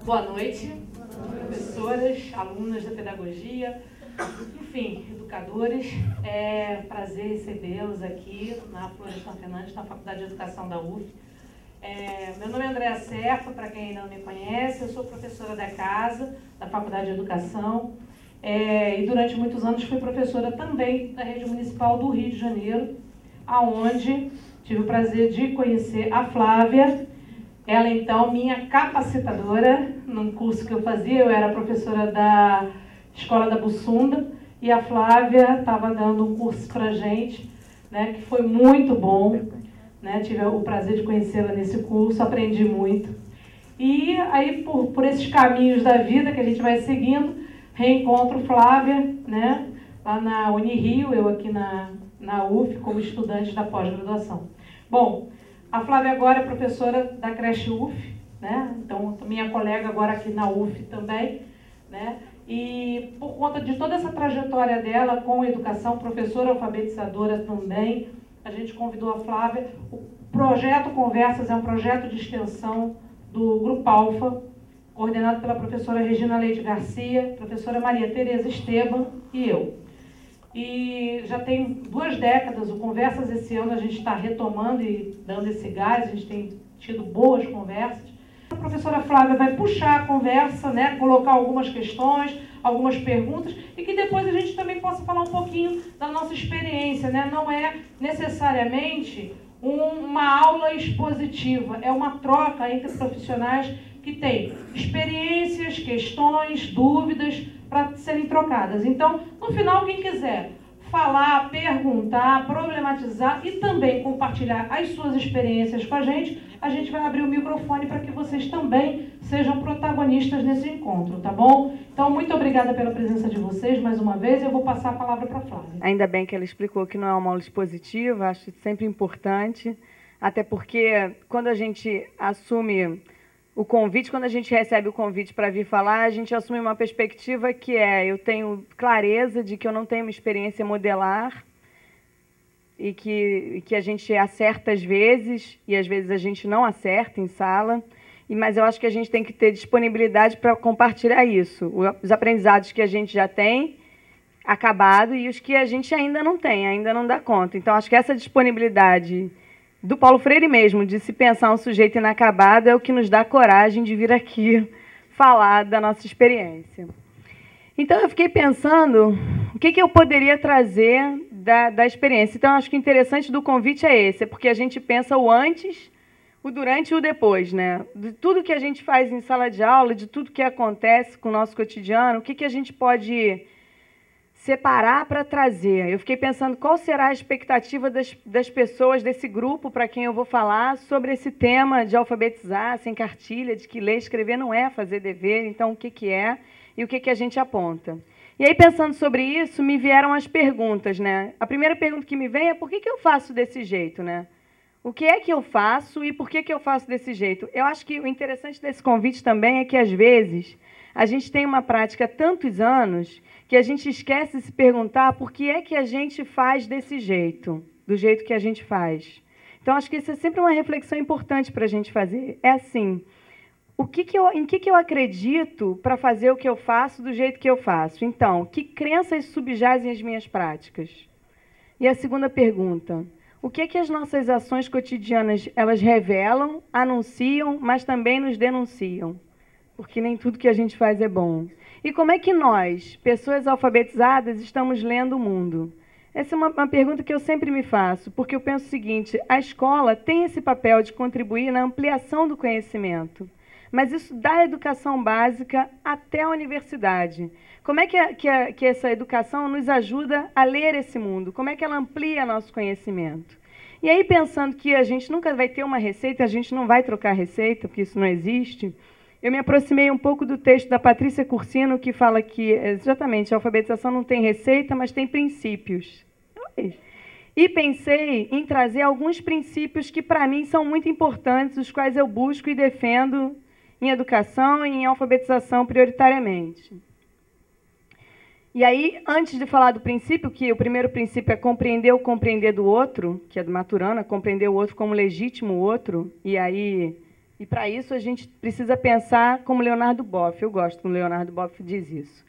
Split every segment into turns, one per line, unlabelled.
Boa noite, professoras, alunas da pedagogia, enfim, educadores. É prazer recebê-los aqui na Florestan Fernandes, na Faculdade de Educação da UF. Meu nome é Andréa Serpa, para quem ainda não me conhece, eu sou professora da casa, da Faculdade de Educação, e durante muitos anos fui professora também da Rede Municipal do Rio de Janeiro, aonde tive o prazer de conhecer a Flávia. Ela, então, minha capacitadora, num curso que eu fazia, eu era professora da Escola da Bussunda, e a Flávia estava dando um curso para a gente, né, que foi muito bom, né, tive o prazer de conhecê-la nesse curso, aprendi muito. E aí, por esses caminhos da vida que a gente vai seguindo, reencontro Flávia, né, lá na Unirio, eu aqui na UF, como estudante da pós-graduação. Bom, a Flávia agora é professora da creche UF, né? Então, minha colega agora aqui na UF também, né? E por conta de toda essa trajetória dela com educação, professora alfabetizadora também, a gente convidou a Flávia. O projeto Conversas é um projeto de extensão do Grupo Alfa, coordenado pela professora Regina Leite Garcia, professora Maria Tereza Esteban e eu. E já tem 2 décadas, o Conversas esse ano a gente está retomando e dando esse gás, a gente tem tido boas conversas. A professora Flávia vai puxar a conversa, né, colocar algumas questões, algumas perguntas, e que depois a gente também possa falar um pouquinho da nossa experiência, né? Não é necessariamente uma aula expositiva, é uma troca entre profissionais que têm experiências, questões, dúvidas para serem trocadas. Então, no final, quem quiser falar, perguntar, problematizar e também compartilhar as suas experiências com a gente vai abrir o microfone para que vocês também sejam protagonistas nesse encontro, tá bom? Então, muito obrigada pela presença de vocês mais uma vez. Eu vou passar a palavra para a Flávia.
Ainda bem que ela explicou que não é uma aula expositiva, acho sempre importante, até porque quando a gente assume o convite, quando a gente recebe o convite para vir falar, a gente assume uma perspectiva que eu tenho clareza de que eu não tenho uma experiência modelar e que a gente acerta às vezes, e às vezes a gente não acerta em sala, mas eu acho que a gente tem que ter disponibilidade para compartilhar isso, os aprendizados que a gente já tem acabado e os que a gente ainda não tem, ainda não dá conta. Então, acho que essa disponibilidade do Paulo Freire mesmo, de se pensar um sujeito inacabado, é o que nos dá coragem de vir aqui falar da nossa experiência. Então, eu fiquei pensando o que eu poderia trazer da experiência. Então, acho que o interessante do convite é esse, é porque a gente pensa o antes, o durante e o depois, né? De tudo que a gente faz em sala de aula, de tudo que acontece com o nosso cotidiano, o que a gente pode separar para trazer. Eu fiquei pensando qual será a expectativa das pessoas desse grupo para quem eu vou falar sobre esse tema de alfabetizar sem cartilha, de que ler e escrever não é fazer dever, então o que é e o que a gente aponta. E aí, pensando sobre isso, me vieram as perguntas, né? A primeira pergunta que me vem é por que eu faço desse jeito, né? O que é que eu faço e por que eu faço desse jeito? Eu acho que o interessante desse convite também é que, às vezes, a gente tem uma prática há tantos anos que a gente esquece de se perguntar por que é que a gente faz desse jeito, do jeito que a gente faz. Então, acho que isso é sempre uma reflexão importante para a gente fazer. É assim, em que eu acredito para fazer o que eu faço do jeito que eu faço? Então, que crenças subjazem as minhas práticas? E a segunda pergunta, o que as nossas ações cotidianas elas revelam, anunciam, mas também nos denunciam? Porque nem tudo que a gente faz é bom. E como é que nós, pessoas alfabetizadas, estamos lendo o mundo? Essa é uma pergunta que eu sempre me faço, porque eu penso o seguinte, a escola tem esse papel de contribuir na ampliação do conhecimento, mas isso da educação básica até a universidade. Como é que essa educação nos ajuda a ler esse mundo? Como é que ela amplia nosso conhecimento? E aí, pensando que a gente nunca vai ter uma receita, a gente não vai trocar receita, porque isso não existe, eu me aproximei um pouco do texto da Patrícia Cursino, que fala que, exatamente, a alfabetização não tem receita, mas tem princípios. E pensei em trazer alguns princípios que, para mim, são muito importantes, os quais eu busco e defendo em educação e em alfabetização prioritariamente. E aí, antes de falar do princípio, que o primeiro princípio é compreender o compreender do outro, que é do Maturana, compreender o outro como legítimo outro, e E, para isso, a gente precisa pensar como Leonardo Boff. Eu gosto como Leonardo Boff diz isso.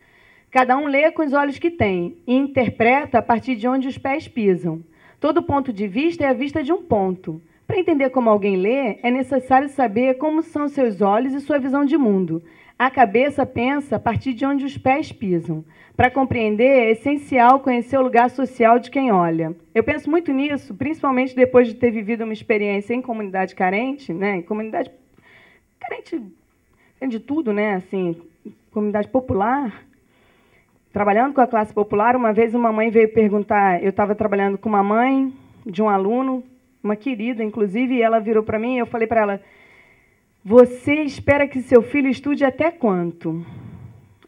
Cada um lê com os olhos que tem e interpreta a partir de onde os pés pisam. Todo ponto de vista é a vista de um ponto. Para entender como alguém lê, é necessário saber como são seus olhos e sua visão de mundo. A cabeça pensa a partir de onde os pés pisam. Para compreender, é essencial conhecer o lugar social de quem olha. Eu penso muito nisso, principalmente depois de ter vivido uma experiência em comunidade carente, né? Em comunidade carente de tudo, né? Assim, comunidade popular. Trabalhando com a classe popular, uma vez uma mãe veio perguntar, eu estava trabalhando com uma mãe de um aluno, uma querida, inclusive, e ela virou para mim e eu falei para ela, você espera que seu filho estude até quanto?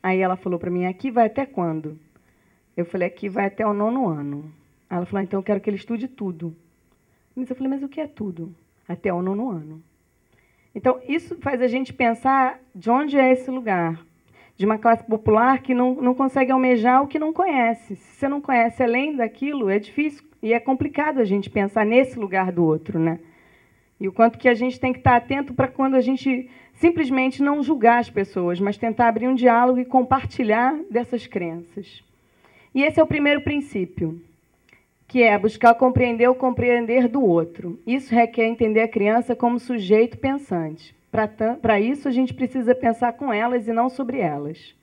Aí ela falou para mim, aqui vai até quando? Eu falei, aqui vai até o 9º ano. Ela falou, então eu quero que ele estude tudo. Mas eu falei, mas o que é tudo? Até o 9º ano. Então, isso faz a gente pensar de onde é esse lugar. De uma classe popular que não consegue almejar o que não conhece. Se você não conhece além daquilo, é difícil e é complicado a gente pensar nesse lugar do outro, né? E o quanto que a gente tem que estar atento para quando a gente simplesmente não julgar as pessoas, mas tentar abrir um diálogo e compartilhar dessas crenças. E esse é o primeiro princípio, que é buscar compreender o compreender do outro. Isso requer entender a criança como sujeito pensante. Para isso, a gente precisa pensar com elas e não sobre elas.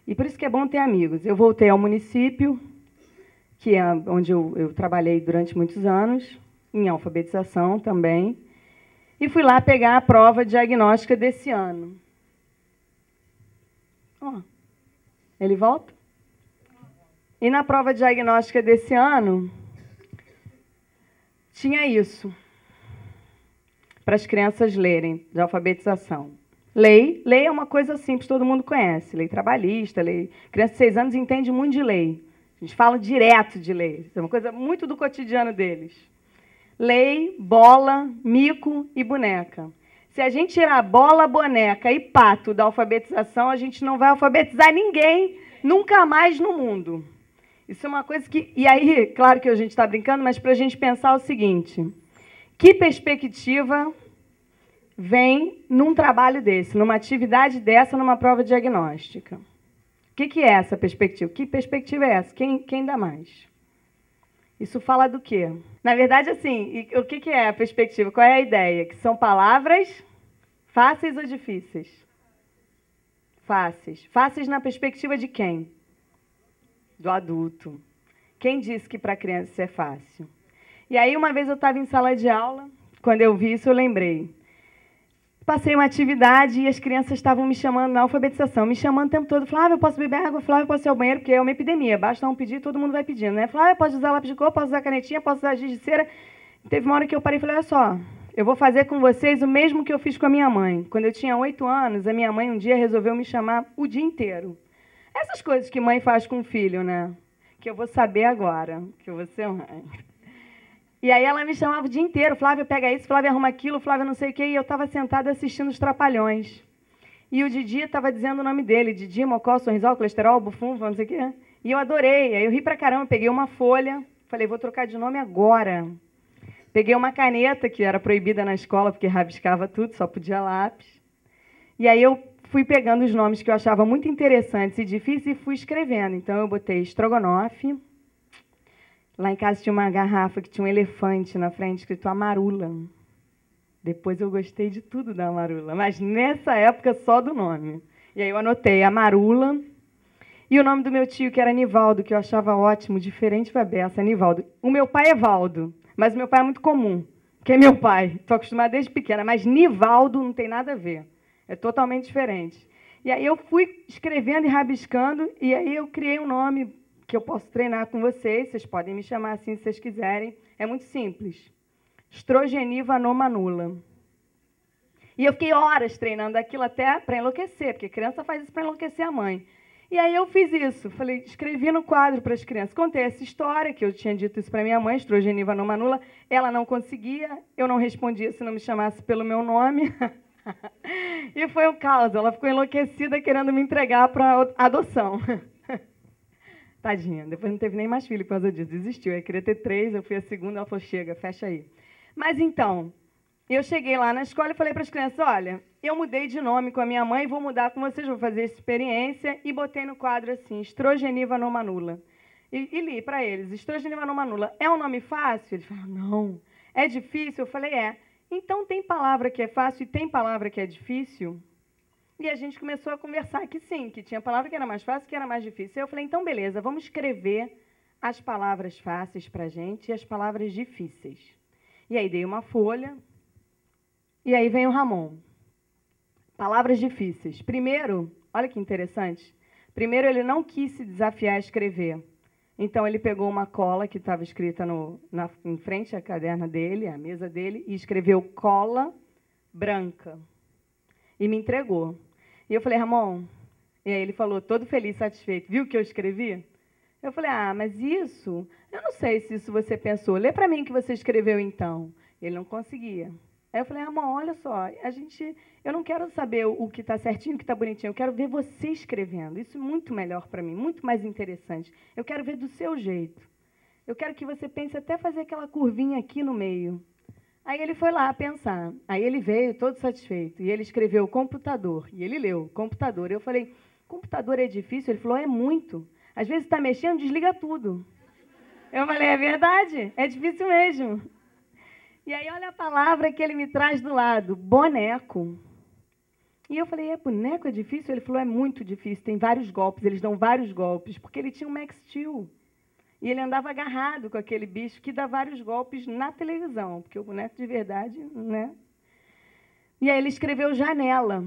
E por isso que é bom ter amigos. Eu voltei ao município, que é onde eu trabalhei durante muitos anos, em alfabetização também, e fui lá pegar a prova diagnóstica desse ano. Ó, ele volta? E na prova diagnóstica desse ano, tinha isso, para as crianças lerem, de alfabetização. Lei é uma coisa simples, todo mundo conhece. Lei trabalhista, lei... Criança de 6 anos entende muito de lei. A gente fala direto de lei. É uma coisa muito do cotidiano deles. Lei, bola, mico e boneca. Se a gente tirar bola, boneca e pato da alfabetização, a gente não vai alfabetizar ninguém nunca mais no mundo. Isso é uma coisa que... E aí, claro que a gente está brincando, mas para a gente pensar o seguinte... Que perspectiva vem num trabalho desse, numa atividade dessa, numa prova diagnóstica? O que é essa perspectiva? Que perspectiva é essa? Quem dá mais? Isso fala do quê? Na verdade, assim, o que é a perspectiva? Qual é a ideia? Que são palavras fáceis ou difíceis? Fáceis. Fáceis na perspectiva de quem? Do adulto. Quem disse que para a criança isso é fácil? E aí, uma vez eu estava em sala de aula, quando eu vi isso, eu lembrei. Passei uma atividade e as crianças estavam me chamando na alfabetização, me chamando o tempo todo. Flávia, eu posso beber água? Flávia, eu posso ir ao banheiro? Porque é uma epidemia, basta um pedir, todo mundo vai pedindo, né? Flávia, posso usar lápis de cor? Posso usar canetinha? Posso usar giz de cera? Teve uma hora que eu parei e falei, olha só, eu vou fazer com vocês o mesmo que eu fiz com a minha mãe. Quando eu tinha 8 anos, a minha mãe um dia resolveu me chamar o dia inteiro. Essas coisas que mãe faz com o filho, né? Que eu vou saber agora, que eu vou ser mãe. E aí ela me chamava o dia inteiro, Flávia, pega isso, Flávia, arruma aquilo, Flávia, não sei o quê, e eu estava sentada assistindo os Trapalhões. E o Didi estava dizendo o nome dele, Didi, Mocó, Sorrisal, Colesterol, Bufum, não sei o quê. E eu adorei, aí eu ri pra caramba, peguei uma folha, falei, vou trocar de nome agora. Peguei uma caneta, que era proibida na escola, porque rabiscava tudo, só podia lápis. E aí eu fui pegando os nomes que eu achava muito interessantes e difíceis e fui escrevendo. Então eu botei estrogonofe. Lá em casa tinha uma garrafa que tinha um elefante na frente, escrito Amarula. Depois eu gostei de tudo da Amarula, mas nessa época só do nome. E aí eu anotei Amarula. E o nome do meu tio, que era Nivaldo, que eu achava ótimo, diferente da beça, Nivaldo. O meu pai é Valdo, mas o meu pai é muito comum, que é meu pai. Estou acostumada desde pequena, mas Nivaldo não tem nada a ver. É totalmente diferente. E aí eu fui escrevendo e rabiscando, e aí eu criei um nome que eu posso treinar com vocês, vocês podem me chamar assim se vocês quiserem. É muito simples. Estrogeniva anomanula. E eu fiquei horas treinando aquilo até para enlouquecer, porque criança faz isso para enlouquecer a mãe. E aí eu fiz isso, falei, escrevi no quadro para as crianças. Contei essa história, que eu tinha dito isso para minha mãe, estrogeniva anomanula. Ela não conseguia, eu não respondia se não me chamasse pelo meu nome. E foi um caos, ela ficou enlouquecida querendo me entregar para adoção. Tadinha, depois não teve nem mais filho por causa disso, desistiu. Eu queria ter 3, eu fui a segunda, ela falou, chega, fecha aí. Mas então, E eu cheguei lá na escola e falei para as crianças, olha, eu mudei de nome com a minha mãe, vou mudar com vocês, vou fazer essa experiência, e botei no quadro assim, Estrogeniva nomanula. E li para eles, Estrogeniva nomanula, é um nome fácil? Eles falaram, não. É difícil? Eu falei, é. Então tem palavra que é fácil e tem palavra que é difícil? E a gente começou a conversar que sim, que tinha palavra que era mais fácil, que era mais difícil. Eu falei, então beleza, vamos escrever as palavras fáceis para a gente e as palavras difíceis. E aí dei uma folha, e aí vem o Ramon. Palavras difíceis. Primeiro, olha que interessante, primeiro ele não quis se desafiar a escrever. Então ele pegou uma cola que estava escrita em frente à caderna dele, à mesa dele, e escreveu cola branca. E me entregou. E eu falei, Ramon, e aí ele falou, todo feliz, satisfeito, viu o que eu escrevi? Eu falei, mas isso, eu não sei se isso você pensou. Lê para mim o que você escreveu então. Ele não conseguia. Aí eu falei, Ramon, olha só, eu não quero saber o que está certinho, o que está bonitinho, eu quero ver você escrevendo. Isso é muito melhor para mim, muito mais interessante. Eu quero ver do seu jeito. Eu quero que você pense até fazer aquela curvinha aqui no meio. Aí ele foi lá pensar. Aí ele veio todo satisfeito. E ele escreveu computador. E ele leu computador. Eu falei, computador é difícil? Ele falou, é muito. Às vezes está mexendo, desliga tudo. Eu falei, é verdade, é difícil mesmo. E aí olha a palavra que ele me traz do lado, boneco. E eu falei, boneco é difícil? Ele falou, é muito difícil, tem vários golpes, eles dão vários golpes, porque ele tinha um Max Steel. E ele andava agarrado com aquele bicho que dá vários golpes na televisão, porque o boneco de verdade, né? E aí ele escreveu janela.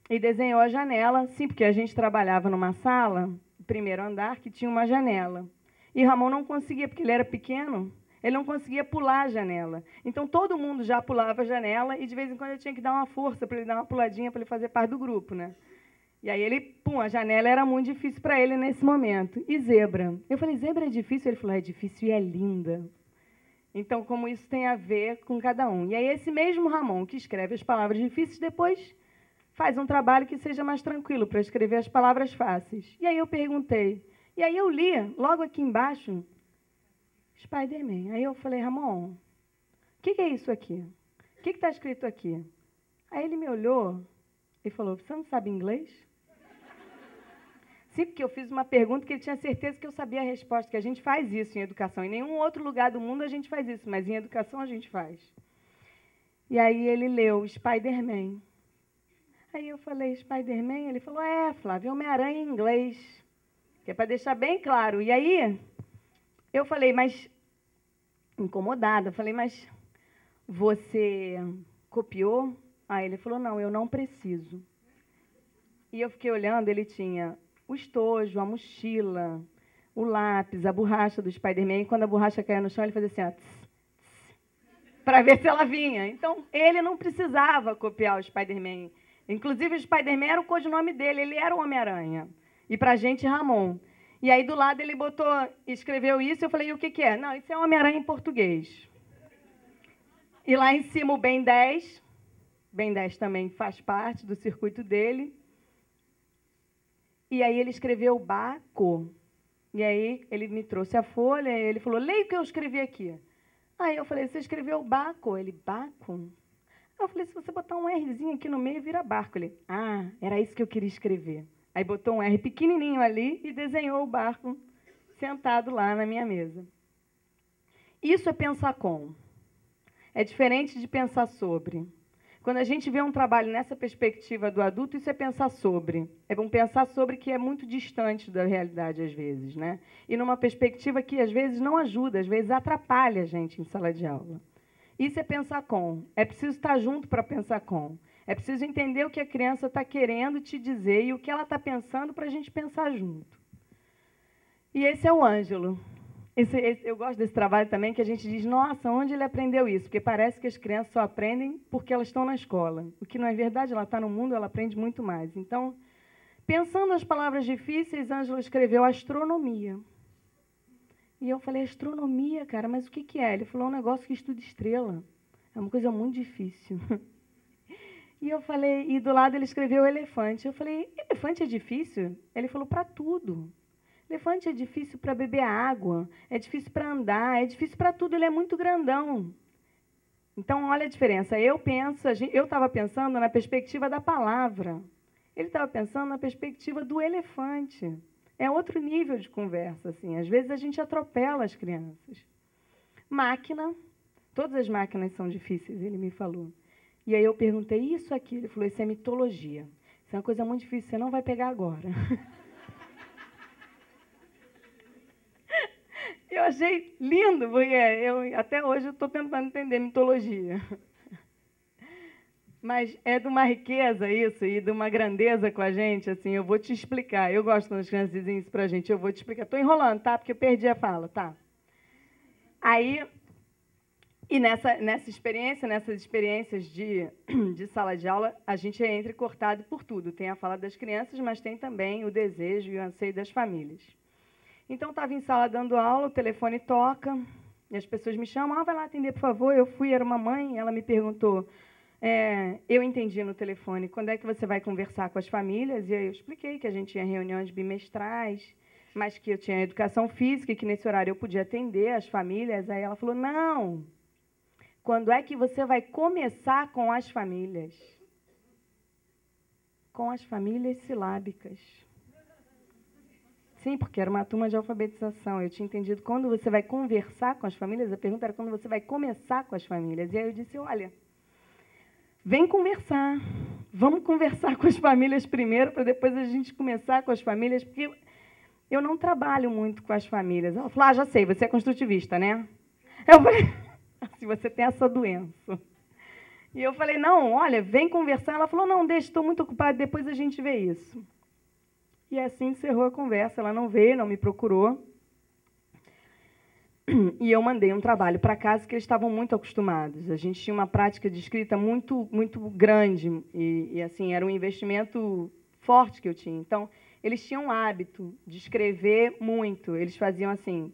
E desenhou a janela, sim, porque a gente trabalhava numa sala, primeiro andar, que tinha uma janela. E Ramon não conseguia, porque ele era pequeno, ele não conseguia pular a janela. Então, todo mundo já pulava a janela e, de vez em quando, eu tinha que dar uma força para ele dar uma puladinha, para ele fazer parte do grupo, né? E aí, a janela era muito difícil para ele nesse momento. E zebra? Eu falei, zebra é difícil? Ele falou, é difícil e é linda. Então, como isso tem a ver com cada um. E aí, esse mesmo Ramon, que escreve as palavras difíceis, depois faz um trabalho que seja mais tranquilo, para escrever as palavras fáceis. E aí eu perguntei. E aí eu li, logo aqui embaixo, Spider-Man. Aí eu falei, Ramon, o que é isso aqui? O que está escrito aqui? Aí ele me olhou e falou, você não sabe inglês? Sim, porque eu fiz uma pergunta que ele tinha certeza que eu sabia a resposta, que a gente faz isso em educação. Em nenhum outro lugar do mundo a gente faz isso, mas em educação a gente faz. E aí ele leu Spider-Man. Aí eu falei, Spider-Man? Ele falou, Flávio, é Homem-Aranha em inglês. Que é para deixar bem claro. E aí eu falei, mas, incomodada, eu falei, mas você copiou? Aí ele falou, não, eu não preciso. E eu fiquei olhando, ele tinha o estojo, a mochila, o lápis, a borracha do Spider-Man. E quando a borracha caía no chão, ele fazia assim, ó, para ver se ela vinha. Então, ele não precisava copiar o Spider-Man. Inclusive, o Spider-Man era o codinome dele, ele era o Homem-Aranha. E para a gente, Ramon. E aí, do lado, ele escreveu isso, eu falei, e o que é? Não, isso é Homem-Aranha em português. E lá em cima, o Ben 10. Ben 10 também faz parte do circuito dele. E aí, ele escreveu Baco. E aí, ele me trouxe a folha, e ele falou, leia o que eu escrevi aqui. Aí eu falei, você escreveu Baco? Ele, Baco? Eu falei, se você botar um Rzinho aqui no meio, vira barco. Ele, era isso que eu queria escrever. Aí botou um R pequenininho ali e desenhou o barco sentado lá na minha mesa. Isso é pensar com. É diferente de pensar sobre. Quando a gente vê um trabalho nessa perspectiva do adulto, isso é pensar sobre. É um pensar sobre que é muito distante da realidade, às vezes, né? E numa perspectiva que, às vezes, não ajuda, às vezes atrapalha a gente em sala de aula. Isso é pensar com. É preciso estar junto para pensar com. É preciso entender o que a criança está querendo te dizer e o que ela está pensando para a gente pensar junto. E esse é o Ângelo. Eu gosto desse trabalho também, que a gente diz, nossa, onde ele aprendeu isso? Porque parece que as crianças só aprendem porque elas estão na escola. O que não é verdade, ela está no mundo, ela aprende muito mais. Então, pensando as palavras difíceis, Ângelo escreveu astronomia. E eu falei, astronomia, cara, mas o que é? Ele falou, um negócio que estuda estrela. É uma coisa muito difícil. E eu falei, e do lado ele escreveu elefante. Eu falei, elefante é difícil? Ele falou, para tudo. Elefante é difícil para beber água, é difícil para andar, é difícil para tudo, ele é muito grandão. Então, olha a diferença. Eu estava pensando na perspectiva da palavra. Ele estava pensando na perspectiva do elefante. É outro nível de conversa, assim. Às vezes a gente atropela as crianças. Máquina, todas as máquinas são difíceis, ele me falou. E aí eu perguntei, isso aqui? Ele falou, isso é mitologia. Isso é uma coisa muito difícil, você não vai pegar agora. Eu achei lindo, porque até hoje eu estou tentando entender mitologia. Mas é de uma riqueza isso, e de uma grandeza com a gente, assim, eu vou te explicar. Eu gosto quando as crianças dizem isso para a gente, eu vou te explicar. Estou enrolando, tá? Porque eu perdi a fala, tá? Aí, e nessas experiências de sala de aula, a gente é entrecortado por tudo. Tem a fala das crianças, mas tem também o desejo e o anseio das famílias. Então, estava em sala dando aula, o telefone toca, e as pessoas me chamam, vai lá atender, por favor. Eu fui, era uma mãe, ela me perguntou, eu entendi no telefone, quando é que você vai conversar com as famílias? E aí eu expliquei que a gente tinha reuniões bimestrais, mas que eu tinha educação física e que nesse horário eu podia atender as famílias. Aí ela falou, não, quando é que você vai começar com as famílias? Com as famílias silábicas. Sim, porque era uma turma de alfabetização. Eu tinha entendido quando você vai conversar com as famílias, a pergunta era quando você vai começar com as famílias. E aí eu disse, olha, vem conversar. Vamos conversar com as famílias primeiro, para depois a gente começar com as famílias, porque eu não trabalho muito com as famílias. Ela falou, já sei, você é construtivista, né? Eu falei, se você tem essa doença. E eu falei, não, olha, vem conversar. Ela falou, não, deixa, estou muito ocupada, depois a gente vê isso. E assim encerrou a conversa. Ela não veio, não me procurou. E eu mandei um trabalho para casa que eles estavam muito acostumados. A gente tinha uma prática de escrita muito grande e assim, era um investimento forte que eu tinha. Então, eles tinham o hábito de escrever muito. Eles faziam assim.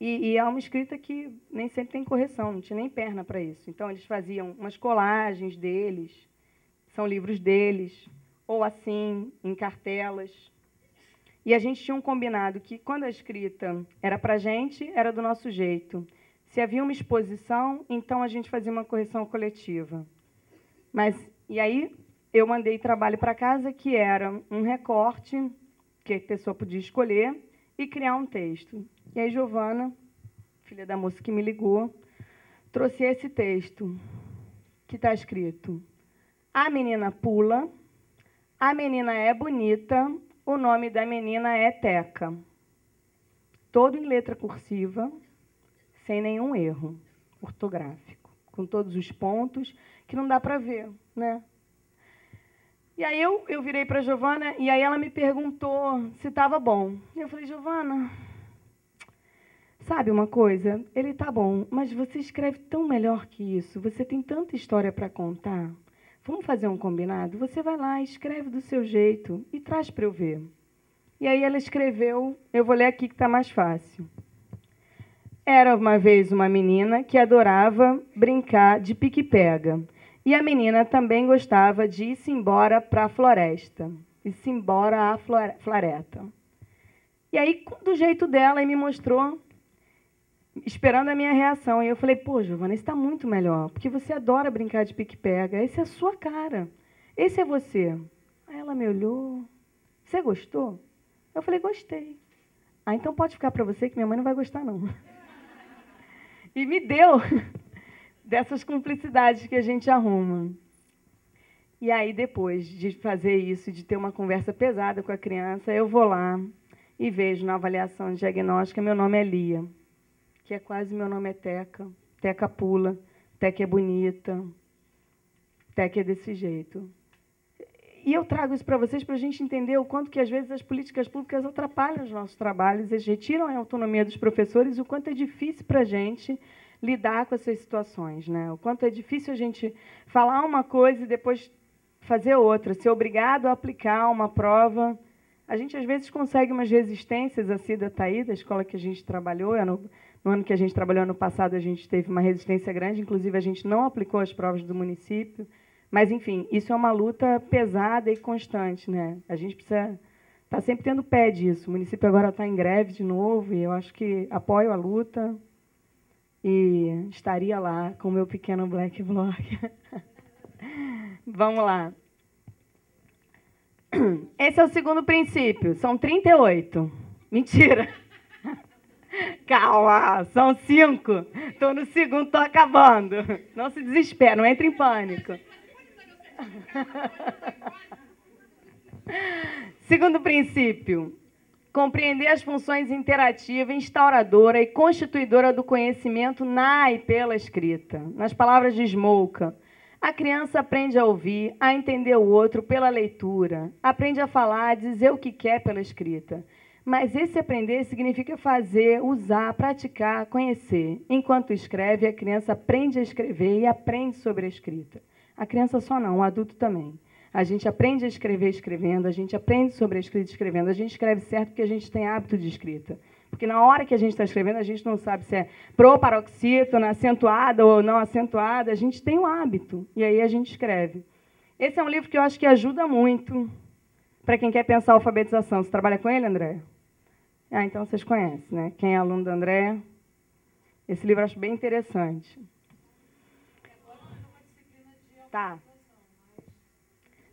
E é uma escrita que nem sempre tem correção, não tinha nem perna para isso. Então, eles faziam umas colagens deles, são livros deles, ou assim, em cartelas. E a gente tinha um combinado que, quando a escrita era para a gente, era do nosso jeito. Se havia uma exposição, então a gente fazia uma correção coletiva. E aí, eu mandei trabalho para casa, que era um recorte, que a pessoa podia escolher, e criar um texto. E aí, Giovana, filha da moça que me ligou, trouxe esse texto, que está escrito: a menina pula, a menina é bonita, o nome da menina é Teca. Todo em letra cursiva, sem nenhum erro ortográfico, com todos os pontos, que não dá para ver, né? E aí eu virei para a Giovana, e aí ela me perguntou se estava bom. Eu falei, Giovana, sabe uma coisa? Ele está bom, mas você escreve tão melhor que isso, você tem tanta história para contar. Vamos fazer um combinado? Você vai lá, escreve do seu jeito e traz para eu ver. E aí ela escreveu, eu vou ler aqui que está mais fácil. Era uma vez uma menina que adorava brincar de pique-pega. E a menina também gostava de ir-se embora para a floresta. Ir-se embora à floresta. E aí, do jeito dela, ele me mostrou, esperando a minha reação. E eu falei, pô, Giovana, isso está muito melhor, porque você adora brincar de pique-pega. Esse é a sua cara. Esse é você. Aí ela me olhou. Você gostou? Eu falei, gostei. Ah, então pode ficar para você, que minha mãe não vai gostar, não. E me deu dessas cumplicidades que a gente arruma. E aí, depois de fazer isso, de ter uma conversa pesada com a criança, eu vou lá e vejo na avaliação diagnóstica, meu nome é Lia, que é quase meu nome é Teca. Teca pula, Teca é bonita, Teca é desse jeito. E eu trago isso para vocês para a gente entender o quanto que, às vezes, as políticas públicas atrapalham os nossos trabalhos, eles retiram a autonomia dos professores, e o quanto é difícil para a gente lidar com essas situações, né? O quanto é difícil a gente falar uma coisa e depois fazer outra, ser obrigado a aplicar uma prova. A gente, às vezes, consegue umas resistências. A Cida está aí, da escola que a gente trabalhou. No ano que a gente trabalhou, ano passado, a gente teve uma resistência grande, inclusive a gente não aplicou as provas do município. Mas, enfim, isso é uma luta pesada e constante, né? A gente precisa estar sempre tendo pé disso. O município agora está em greve de novo, e eu acho que apoio a luta. e estaria lá com o meu pequeno black bloc. Vamos lá. Esse é o segundo princípio. São 38. Mentira. Calma, são 5. Estou no segundo, estou acabando. Não se desespere, não entre em pânico. Segundo princípio. Compreender as funções interativa, instauradora e constituidora do conhecimento na e pela escrita. Nas palavras de Smolka, a criança aprende a ouvir, a entender o outro pela leitura, aprende a falar, a dizer o que quer pela escrita. Mas esse aprender significa fazer, usar, praticar, conhecer. Enquanto escreve, a criança aprende a escrever e aprende sobre a escrita. A criança só não, o adulto também. A gente aprende a escrever escrevendo, a gente aprende sobre a escrita escrevendo. A gente escreve certo porque a gente tem hábito de escrita. Porque na hora que a gente está escrevendo, a gente não sabe se é proparoxítona, acentuada ou não acentuada. A gente tem um hábito, e aí a gente escreve. Esse é um livro que eu acho que ajuda muito para quem quer pensar a alfabetização. Você trabalha com ele, André? Ah, então vocês conhecem, né? Quem é aluno do André? Esse livro eu acho bem interessante. Tá.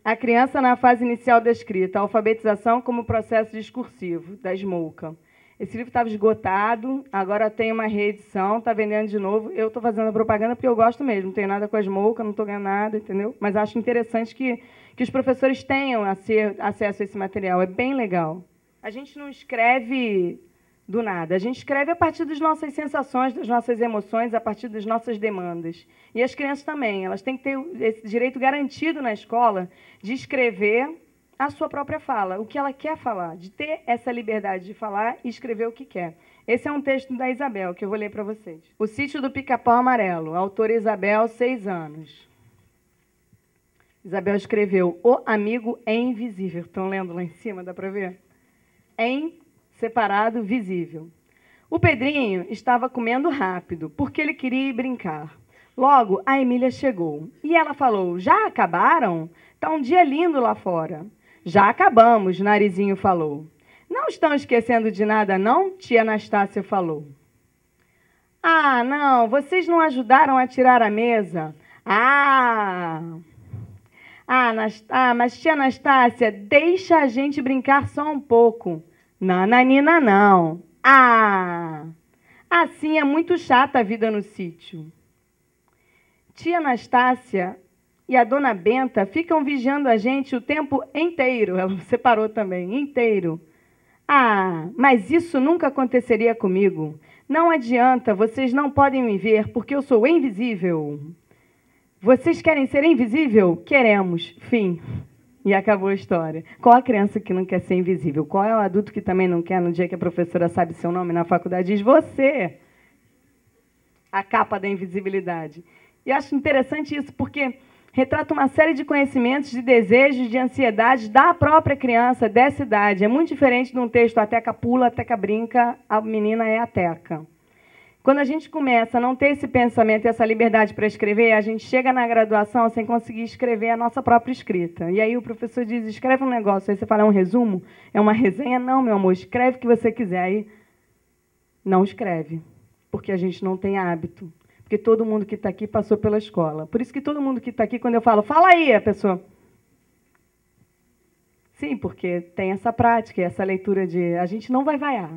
A criança na fase inicial da escrita, a alfabetização como processo discursivo, da Smolka. Esse livro estava esgotado, agora tem uma reedição, está vendendo de novo. Eu estou fazendo a propaganda porque eu gosto mesmo, não tenho nada com a Smolka, não estou ganhando nada, entendeu? Mas acho interessante que os professores tenham acesso a esse material, é bem legal. A gente não escreve do nada, a gente escreve a partir das nossas sensações, das nossas emoções, a partir das nossas demandas. E as crianças também, elas têm que ter esse direito garantido na escola de escrever a sua própria fala, o que ela quer falar, de ter essa liberdade de falar e escrever o que quer. Esse é um texto da Isabel, que eu vou ler para vocês. O Sítio do Pica-Pau Amarelo, autora Isabel, 6 anos. Isabel escreveu O Amigo é Invisível. Estão lendo lá em cima, dá para ver? Em separado, visível. O Pedrinho estava comendo rápido, porque ele queria ir brincar. Logo, a Emília chegou. E ela falou, já acabaram? Está um dia lindo lá fora. Já acabamos, Narizinho falou. Não estão esquecendo de nada, não? Tia Anastácia falou. Ah, não, vocês não ajudaram a tirar a mesa? Mas tia Anastácia, deixa a gente brincar só um pouco. Nananina, não. Assim é muito chata a vida no sítio. Tia Anastácia e a dona Benta ficam vigiando a gente o tempo inteiro. Ela separou também, inteiro. Mas isso nunca aconteceria comigo. Não adianta, vocês não podem me ver porque eu sou invisível. Vocês querem ser invisível? Queremos. Fim. E acabou a história. Qual a criança que não quer ser invisível? Qual é o adulto que também não quer, no dia que a professora sabe seu nome na faculdade, diz você? A capa da invisibilidade. E acho interessante isso, porque retrata uma série de conhecimentos, de desejos, de ansiedades da própria criança, dessa idade. É muito diferente de um texto, a Teca pula, a Teca brinca, a menina é a Teca. Quando a gente começa a não ter esse pensamento e essa liberdade para escrever, a gente chega na graduação sem conseguir escrever a nossa própria escrita. E aí o professor diz, escreve um negócio. Aí você fala, é um resumo? É uma resenha? Não, meu amor, escreve o que você quiser. Aí não escreve, porque a gente não tem hábito. Porque todo mundo que está aqui passou pela escola. Por isso que todo mundo que está aqui, quando eu falo, fala aí, a pessoa... Sim, porque tem essa prática, essa leitura de... A gente não vai vaiar.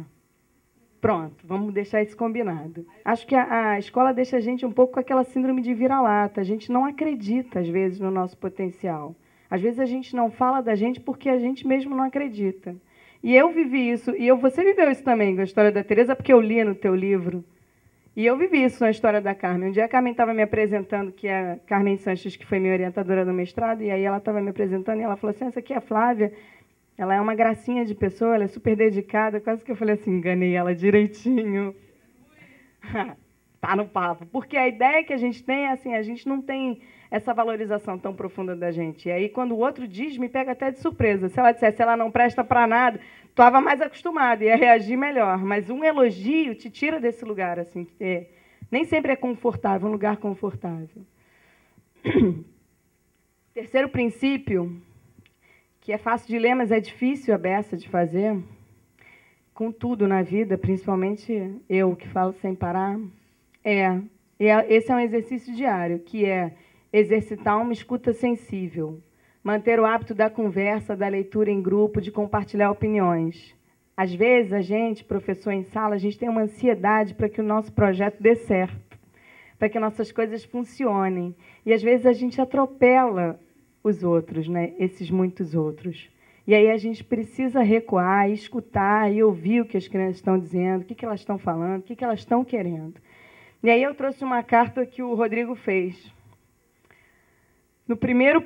Pronto, vamos deixar isso combinado. Acho que a escola deixa a gente um pouco com aquela síndrome de vira-lata. A gente não acredita, às vezes, no nosso potencial. Às vezes, a gente não fala da gente porque a gente mesmo não acredita. E eu vivi isso, e você viveu isso também com a história da Tereza, porque eu li no teu livro. E eu vivi isso na história da Carmen. Um dia a Carmen estava me apresentando, que é a Carmen Sanches, que foi minha orientadora no mestrado, e aí ela estava me apresentando, e ela falou assim, essa aqui é a Flávia. Ela é uma gracinha de pessoa, ela é super dedicada. Quase que eu falei assim, enganei ela direitinho. Tá no papo. Porque a ideia que a gente tem é assim, a gente não tem essa valorização tão profunda da gente. E aí, quando o outro diz, me pega até de surpresa. Se ela dissesse, ela não presta para nada, tu estava mais acostumada, ia reagir melhor. Mas um elogio te tira desse lugar. Assim, nem sempre é confortável, um lugar confortável. Terceiro princípio... que é fácil de ler, mas é difícil a beça de fazer, com tudo na vida, principalmente eu, que falo sem parar, Esse é um exercício diário, que é exercitar uma escuta sensível, manter o hábito da conversa, da leitura em grupo, de compartilhar opiniões. Às vezes, a gente, professor em sala, a gente tem uma ansiedade para que o nosso projeto dê certo, para que nossas coisas funcionem. E, às vezes, a gente atropela os outros, né? Esses muitos outros. E aí a gente precisa recuar, escutar e ouvir o que as crianças estão dizendo, o que elas estão falando, o que elas estão querendo. E aí eu trouxe uma carta que o Rodrigo fez. No primeiro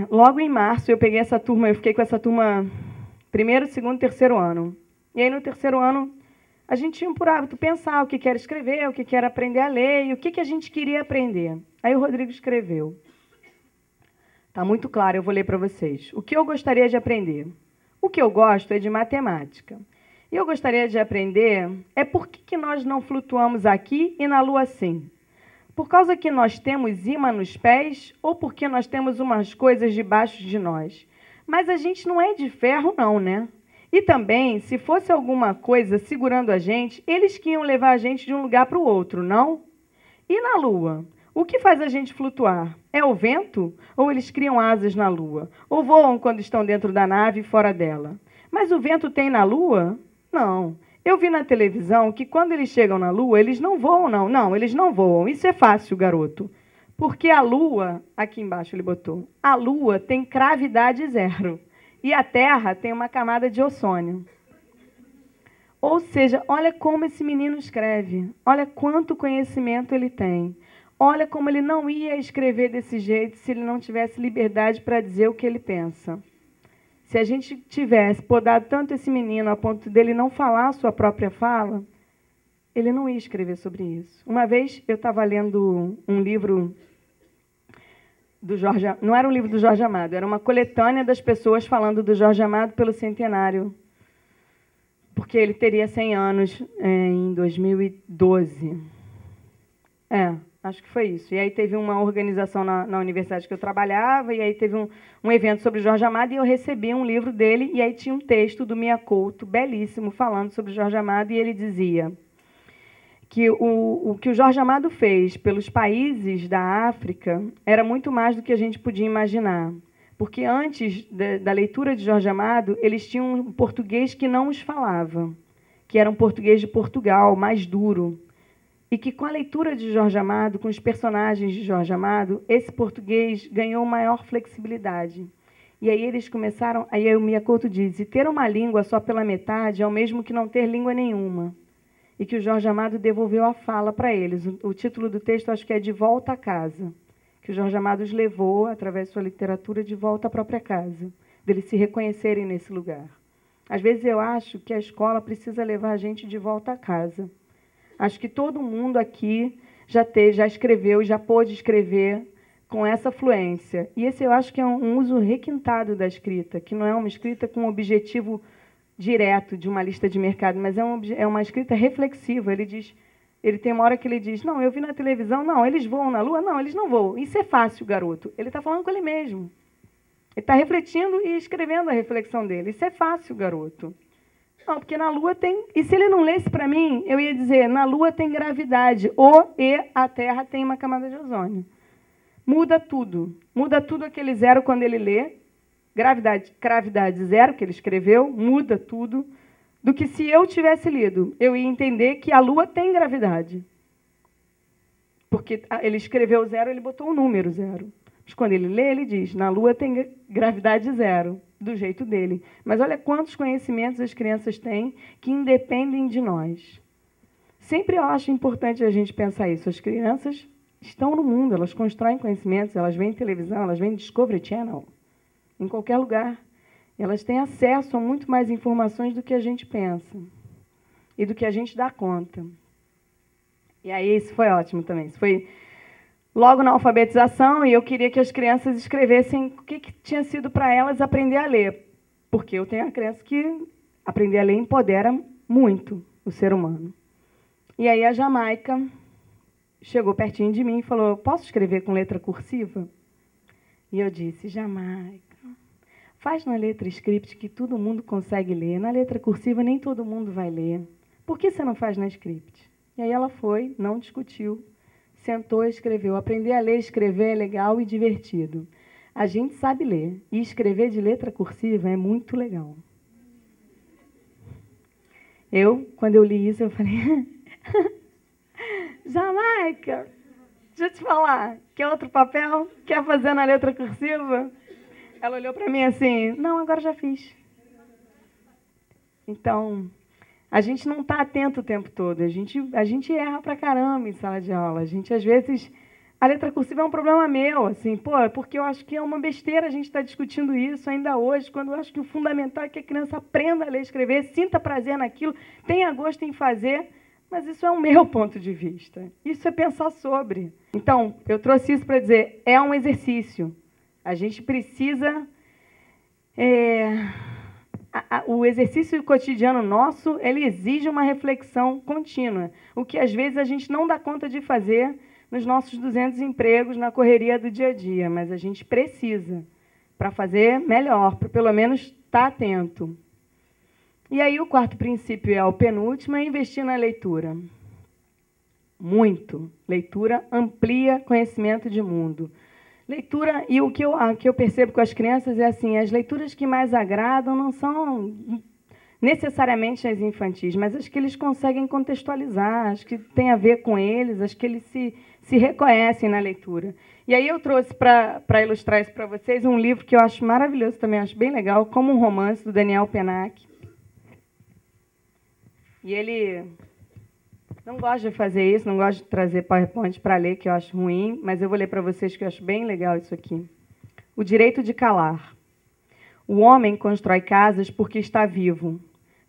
logo em março, eu peguei essa turma, eu fiquei com essa turma primeiro, segundo, terceiro ano. E aí, no terceiro ano, a gente tinha por hábito pensar o que era escrever, o que era aprender a ler e o que a gente queria aprender. Aí o Rodrigo escreveu. Está muito claro, eu vou ler para vocês. O que eu gostaria de aprender? O que eu gosto é de matemática. E eu gostaria de aprender por que nós não flutuamos aqui e na Lua sim? Por causa que nós temos imã nos pés ou porque nós temos umas coisas debaixo de nós? Mas a gente não é de ferro, não, né? E também, se fosse alguma coisa segurando a gente, eles que iam levar a gente de um lugar para o outro, não? E na Lua? O que faz a gente flutuar? É o vento? Ou eles criam asas na Lua? Ou voam quando estão dentro da nave e fora dela? Mas o vento tem na Lua? Não. Eu vi na televisão que quando eles chegam na Lua, eles não voam, não. Não, eles não voam. Isso é fácil, garoto. Porque a Lua, aqui embaixo ele botou, a Lua tem gravidade zero. E a Terra tem uma camada de ozônio. Ou seja, olha como esse menino escreve. Olha quanto conhecimento ele tem. Olha como ele não ia escrever desse jeito se ele não tivesse liberdade para dizer o que ele pensa. Se a gente tivesse podado tanto esse menino a ponto dele não falar a sua própria fala, ele não ia escrever sobre isso. Uma vez eu estava lendo um livro do Jorge... Não era um livro do Jorge Amado, era uma coletânea das pessoas falando do Jorge Amado pelo centenário, porque ele teria 100 anos em 2012. Acho que foi isso. E aí teve uma organização na universidade que eu trabalhava, e aí teve um evento sobre Jorge Amado, e eu recebi um livro dele, e aí tinha um texto do Mia Couto, belíssimo, falando sobre Jorge Amado, e ele dizia que o que o Jorge Amado fez pelos países da África era muito mais do que a gente podia imaginar. Porque antes da leitura de Jorge Amado, eles tinham um português que não os falava, que era um português de Portugal, mais duro. E que com a leitura de Jorge Amado, com os personagens de Jorge Amado, esse português ganhou maior flexibilidade. E aí eles começaram, aí o Mia Couto diz, e ter uma língua só pela metade é o mesmo que não ter língua nenhuma. E que o Jorge Amado devolveu a fala para eles. O título do texto acho que é De Volta a Casa, que o Jorge Amado os levou, através de sua literatura, de volta à própria casa, deles se reconhecerem nesse lugar. Às vezes eu acho que a escola precisa levar a gente de volta a casa. Acho que todo mundo aqui já escreveu, já pôde escrever com essa fluência. E esse eu acho que é um uso requintado da escrita, que não é uma escrita com objetivo direto de uma lista de mercado, mas é uma escrita reflexiva. Ele tem uma hora que ele diz, não, eu vi na televisão, não, eles voam na Lua, não, eles não voam. Isso é fácil, garoto. Ele está falando com ele mesmo. Ele está refletindo e escrevendo a reflexão dele. Isso é fácil, garoto. Não, porque na Lua tem... E se ele não lesse para mim, eu ia dizer, na Lua tem gravidade, a Terra tem uma camada de ozônio. Muda tudo. Muda tudo aquele zero quando ele lê. Gravidade zero, que ele escreveu, muda tudo. Do que se eu tivesse lido, eu ia entender que a Lua tem gravidade. Porque ele escreveu zero, ele botou o número zero. Mas quando ele lê, ele diz, na Lua tem gravidade zero, do jeito dele. Mas olha quantos conhecimentos as crianças têm que independem de nós. Sempre eu acho importante a gente pensar isso. As crianças estão no mundo, elas constroem conhecimentos, elas veem televisão, elas veem Discovery Channel, em qualquer lugar. Elas têm acesso a muito mais informações do que a gente pensa e do que a gente dá conta. E aí isso foi ótimo também. Isso foi logo na alfabetização, e eu queria que as crianças escrevessem o que tinha sido para elas aprender a ler. Porque eu tenho a crença que aprender a ler empodera muito o ser humano. E aí a Jamaica chegou pertinho de mim e falou, posso escrever com letra cursiva? E eu disse, Jamaica, faz na letra script que todo mundo consegue ler. Na letra cursiva nem todo mundo vai ler. Por que você não faz na script? E aí ela foi, não discutiu, sentou e escreveu. Aprender a ler e escrever é legal e divertido. A gente sabe ler, e escrever de letra cursiva é muito legal. Quando eu li isso, eu falei, Jamaica, deixa eu te falar, quer outro papel? Quer fazer na letra cursiva? Ela olhou para mim assim, não, agora já fiz. Então, a gente não está atento o tempo todo, a gente erra pra caramba em sala de aula. A gente, às vezes, a letra cursiva é um problema meu, assim, porque eu acho que é uma besteira a gente estar discutindo isso ainda hoje, quando eu acho que o fundamental é que a criança aprenda a ler e escrever, sinta prazer naquilo, tenha gosto em fazer, mas isso é o meu ponto de vista. Isso é pensar sobre. Então, eu trouxe isso para dizer, é um exercício. A gente precisa... o exercício cotidiano nosso, ele exige uma reflexão contínua, o que, às vezes, a gente não dá conta de fazer nos nossos 200 empregos, na correria do dia a dia, mas a gente precisa, para fazer melhor, para pelo menos estar atento. E aí o quarto princípio é o penúltimo, é investir na leitura. Muito. Leitura amplia conhecimento de mundo. Leitura, e o que eu percebo com as crianças é assim, as leituras que mais agradam não são necessariamente as infantis, mas as que eles conseguem contextualizar, as que têm a ver com eles, as que eles se reconhecem na leitura. E aí eu trouxe para ilustrar isso para vocês um livro que eu acho maravilhoso também, acho bem legal, Como um Romance, do Daniel Pennack. E ele não gosta de fazer isso, não gosta de trazer PowerPoint para ler, que eu acho ruim, mas eu vou ler para vocês que eu acho bem legal isso aqui. O direito de calar. O homem constrói casas porque está vivo,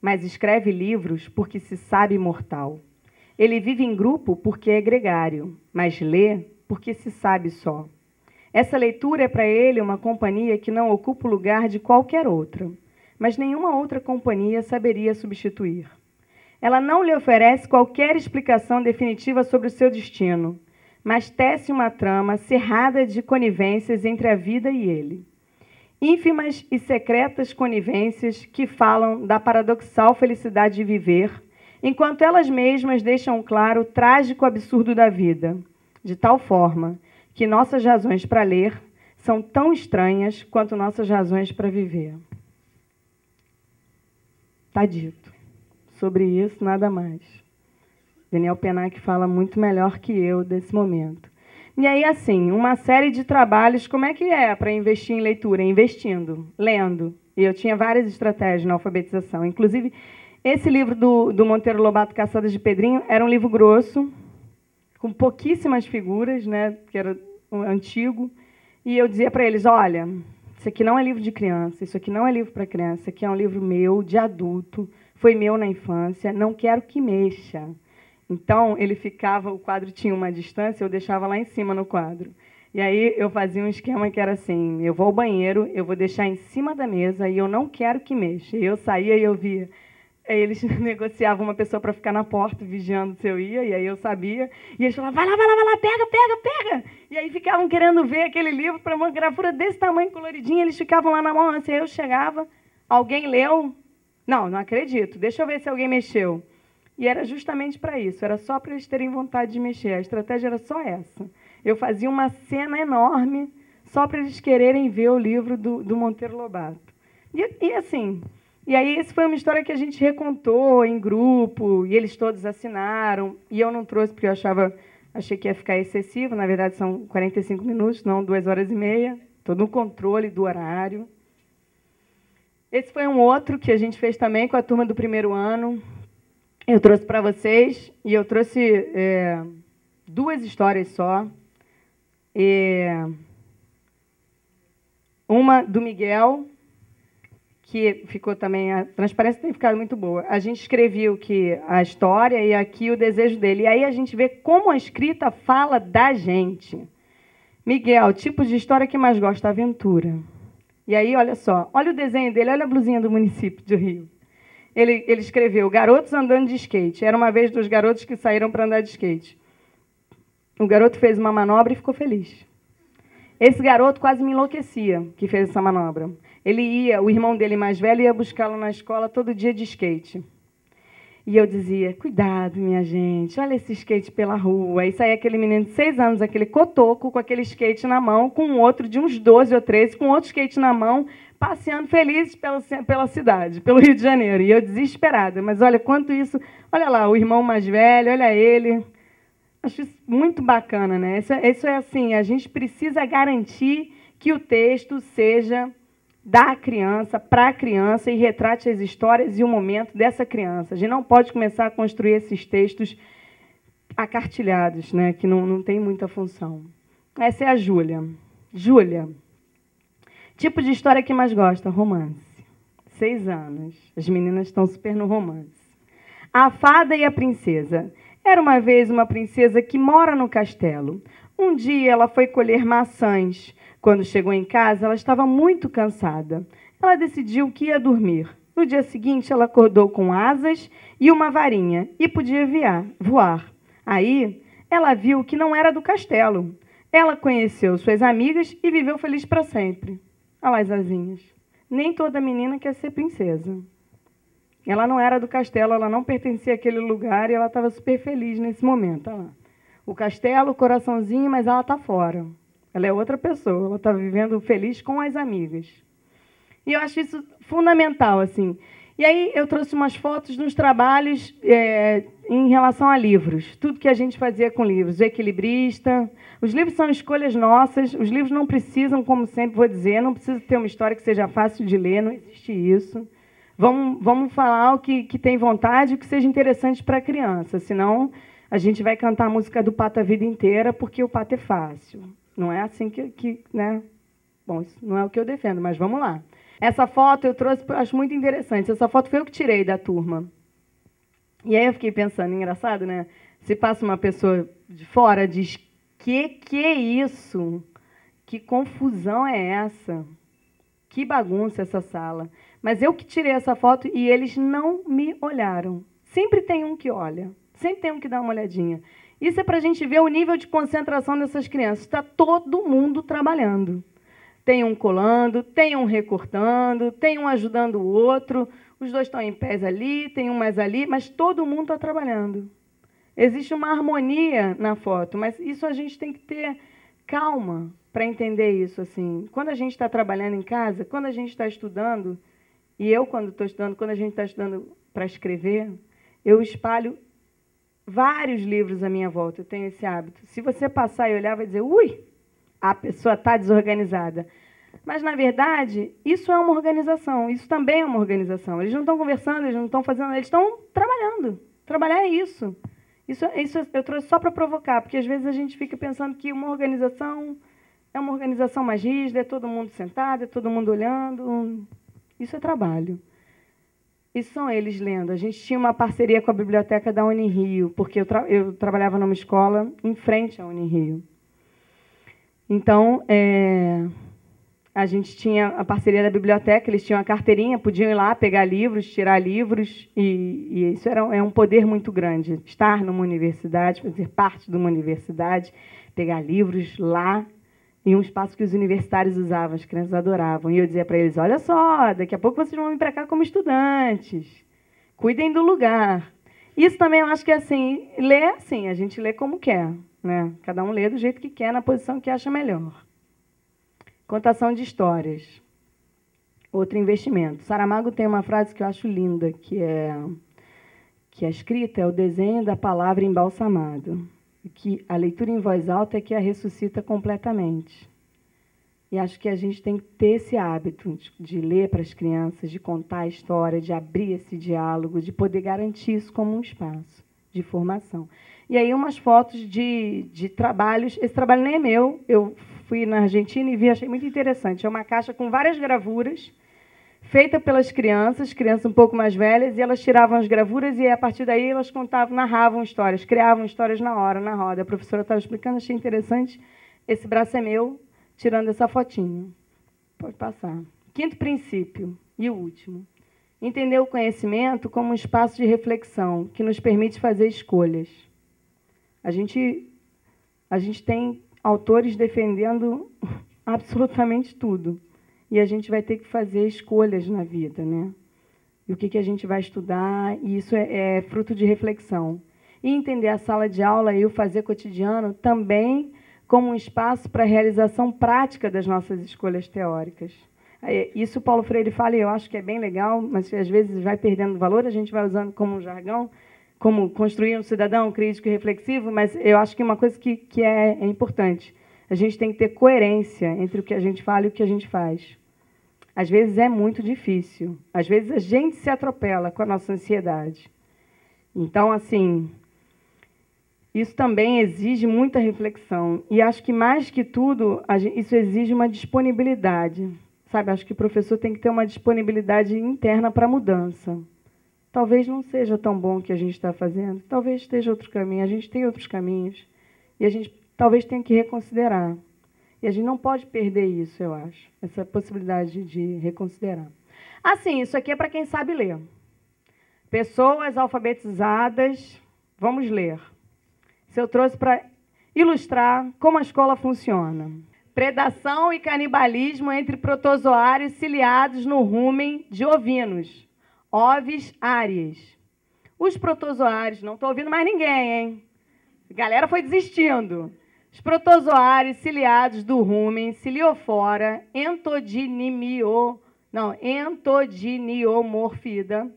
mas escreve livros porque se sabe imortal. Ele vive em grupo porque é gregário, mas lê porque se sabe só. Essa leitura é para ele uma companhia que não ocupa o lugar de qualquer outra, mas nenhuma outra companhia saberia substituir. Ela não lhe oferece qualquer explicação definitiva sobre o seu destino, mas tece uma trama cerrada de conivências entre a vida e ele. Ínfimas e secretas conivências que falam da paradoxal felicidade de viver, enquanto elas mesmas deixam claro o trágico absurdo da vida, de tal forma que nossas razões para ler são tão estranhas quanto nossas razões para viver. Está dito. Sobre isso, nada mais. Daniel Pennack fala muito melhor que eu desse momento. E aí, assim, uma série de trabalhos, como é que é para investir em leitura? Investindo, lendo. E eu tinha várias estratégias na alfabetização. Inclusive, esse livro do Monteiro Lobato, Caçadas de Pedrinho, era um livro grosso, com pouquíssimas figuras, né, que era antigo. E eu dizia para eles, olha, isso aqui não é livro de criança, isso aqui não é livro para criança, isso aqui é um livro meu, de adulto, foi meu na infância, não quero que mexa. Então, ele ficava, o quadro tinha uma distância, eu deixava lá em cima no quadro. E aí eu fazia um esquema que era assim, eu vou ao banheiro, eu vou deixar em cima da mesa e eu não quero que mexa. E eu saía e eu via. Aí eles negociavam uma pessoa para ficar na porta, vigiando se eu ia, e aí eu sabia. E eles falavam, vai lá, pega. E aí ficavam querendo ver aquele livro para uma gravura desse tamanho, coloridinha, eles ficavam lá na mão, assim, aí eu chegava, alguém leu? Não acredito, deixa eu ver se alguém mexeu. E era justamente para isso, era só para eles terem vontade de mexer, a estratégia era só essa. Eu fazia uma cena enorme só para eles quererem ver o livro do Monteiro Lobato. E assim, e aí essa foi uma história que a gente recontou em grupo, e eles todos assinaram, e eu não trouxe porque eu achei que ia ficar excessivo, na verdade são 45 minutos, não 2h30, estou no controle do horário. Esse foi um outro que a gente fez também com a turma do primeiro ano. Eu trouxe para vocês, e eu trouxe 2 histórias só. Uma do Miguel, que ficou também, a transparência tem ficado muito boa. A gente escreveu que a história e aqui o desejo dele. E aí a gente vê como a escrita fala da gente. Miguel, tipo de história que mais gosta, aventura. E aí, olha só, olha o desenho dele, olha a blusinha do município de Rio. Ele escreveu, garotos andando de skate. Era uma vez 2 garotos que saíram para andar de skate. O garoto fez uma manobra e ficou feliz. Esse garoto quase me enlouquecia que fez essa manobra. O irmão dele mais velho ia buscá-lo na escola todo dia de skate. E eu dizia, cuidado, minha gente, olha esse skate pela rua. Aí saía aquele menino de 6 anos, aquele cotoco, com aquele skate na mão, com um outro de uns 12 ou 13, com outro skate na mão, passeando felizes pela cidade, pelo Rio de Janeiro. E eu desesperada. Mas olha quanto isso... Olha lá, o irmão mais velho, olha ele. Acho isso muito bacana, né? Isso é assim, a gente precisa garantir que o texto seja da criança, para a criança, e retrate as histórias e o momento dessa criança. A gente não pode começar a construir esses textos acartilhados, né, que não tem muita função. Essa é a Júlia. Júlia, tipo de história que mais gosta? Romance. 6 anos. As meninas estão super no romance. A Fada e a Princesa. Era uma vez uma princesa que mora no castelo. Um dia ela foi colher maçãs. Quando chegou em casa, ela estava muito cansada. Ela decidiu que ia dormir. No dia seguinte, ela acordou com asas e uma varinha e podia voar. Aí, ela viu que não era do castelo. Ela conheceu suas amigas e viveu feliz para sempre. Olha lá as asinhas. Nem toda menina quer ser princesa. Ela não era do castelo, ela não pertencia àquele lugar e ela estava super feliz nesse momento. Olha lá. O castelo, o coraçãozinho, mas ela está fora. Ela é outra pessoa, ela está vivendo feliz com as amigas. E eu acho isso fundamental, assim. E aí eu trouxe umas fotos nos trabalhos em relação a livros. Tudo que a gente fazia com livros. O Equilibrista. Os livros são escolhas nossas. Os livros não precisam, como sempre vou dizer, não precisa ter uma história que seja fácil de ler, não existe isso. Vamos falar o que tem vontade e o que seja interessante para a criança. Senão, a gente vai cantar a música do Pato a vida inteira porque o pato é fácil. Não é assim né? Bom, isso não é o que eu defendo, mas vamos lá. Essa foto eu trouxe, acho muito interessante. Essa foto foi eu que tirei da turma. E aí eu fiquei pensando, engraçado, né? Se passa uma pessoa de fora, diz, que é isso? Que confusão é essa? Que bagunça essa sala. Mas eu que tirei essa foto e eles não me olharam. Sempre tem um que olha. Sempre tem um que dá uma olhadinha. Isso é para a gente ver o nível de concentração dessas crianças. Está todo mundo trabalhando. Tem um colando, tem um recortando, tem um ajudando o outro. Os dois estão em pés ali, tem um mais ali, mas todo mundo está trabalhando. Existe uma harmonia na foto, mas isso a gente tem que ter calma para entender isso. Assim. Quando a gente está trabalhando em casa, quando a gente está estudando, e eu, quando estou estudando, quando a gente está estudando para escrever, eu espalho vários livros à minha volta, eu tenho esse hábito. Se você passar e olhar, vai dizer, ui, a pessoa está desorganizada. Mas, na verdade, isso é uma organização, isso também é uma organização. Eles não estão conversando, eles não estão fazendo, eles estão trabalhando. Trabalhar é isso. Isso eu trouxe só para provocar, porque às vezes a gente fica pensando que uma organização é uma organização mais rígida, é todo mundo sentado, é todo mundo olhando. Isso é trabalho. Isso são eles lendo. A gente tinha uma parceria com a biblioteca da Unirio, porque eu trabalhava numa escola em frente à Unirio. Então, a gente tinha a parceria da biblioteca, eles tinham a carteirinha, podiam ir lá pegar livros, tirar livros, e isso é um poder muito grande. Estar numa universidade, fazer parte de uma universidade, pegar livros lá, em um espaço que os universitários usavam, as crianças adoravam. E eu dizia para eles, olha só, daqui a pouco vocês vão vir para cá como estudantes. Cuidem do lugar. Isso também eu acho que é assim, ler é assim, a gente lê como quer. Né? Cada um lê do jeito que quer, na posição que acha melhor. Contação de histórias. Outro investimento. Saramago tem uma frase que eu acho linda, que a escrita é o desenho da palavra embalsamado. Que a leitura em voz alta é que a ressuscita completamente. E acho que a gente tem que ter esse hábito de ler para as crianças, de contar a história, de abrir esse diálogo, de poder garantir isso como um espaço de formação. E aí umas fotos de trabalhos. Esse trabalho nem é meu, eu fui na Argentina e vi, achei muito interessante. É uma caixa com várias gravuras, feita pelas crianças um pouco mais velhas, e elas tiravam as gravuras e, a partir daí, elas contavam, narravam histórias, criavam histórias na hora, na roda. A professora estava explicando, achei interessante. Esse braço é meu, tirando essa fotinho. Pode passar. 5º princípio, e o último. Entender o conhecimento como um espaço de reflexão, que nos permite fazer escolhas. A gente tem autores defendendo absolutamente tudo. E a gente vai ter que fazer escolhas na vida, né? e o que a gente vai estudar, e isso é fruto de reflexão. E entender a sala de aula e o fazer cotidiano também como um espaço para a realização prática das nossas escolhas teóricas. Isso o Paulo Freire fala, e eu acho que é bem legal, mas às vezes vai perdendo valor, a gente vai usando como um jargão, como construir um cidadão crítico e reflexivo, mas eu acho que uma coisa que é importante, a gente tem que ter coerência entre o que a gente fala e o que a gente faz. Às vezes é muito difícil, às vezes a gente se atropela com a nossa ansiedade. Então, assim, isso também exige muita reflexão, e acho que, mais que tudo, isso exige uma disponibilidade. Sabe, acho que o professor tem que ter uma disponibilidade interna para a mudança. Talvez não seja tão bom o que a gente está fazendo, talvez esteja outro caminho, a gente tem outros caminhos, e a gente talvez tenha que reconsiderar. E a gente não pode perder isso, eu acho, essa possibilidade de reconsiderar. Assim, isso aqui é para quem sabe ler. Pessoas alfabetizadas, vamos ler. Isso eu trouxe para ilustrar como a escola funciona. Predação e canibalismo entre protozoários ciliados no rumen de ovinos. Ovis aries. Os protozoários, não estou ouvindo mais ninguém, hein? A galera foi desistindo. Os protozoários ciliados do rumen Ciliophora entodiniomorfida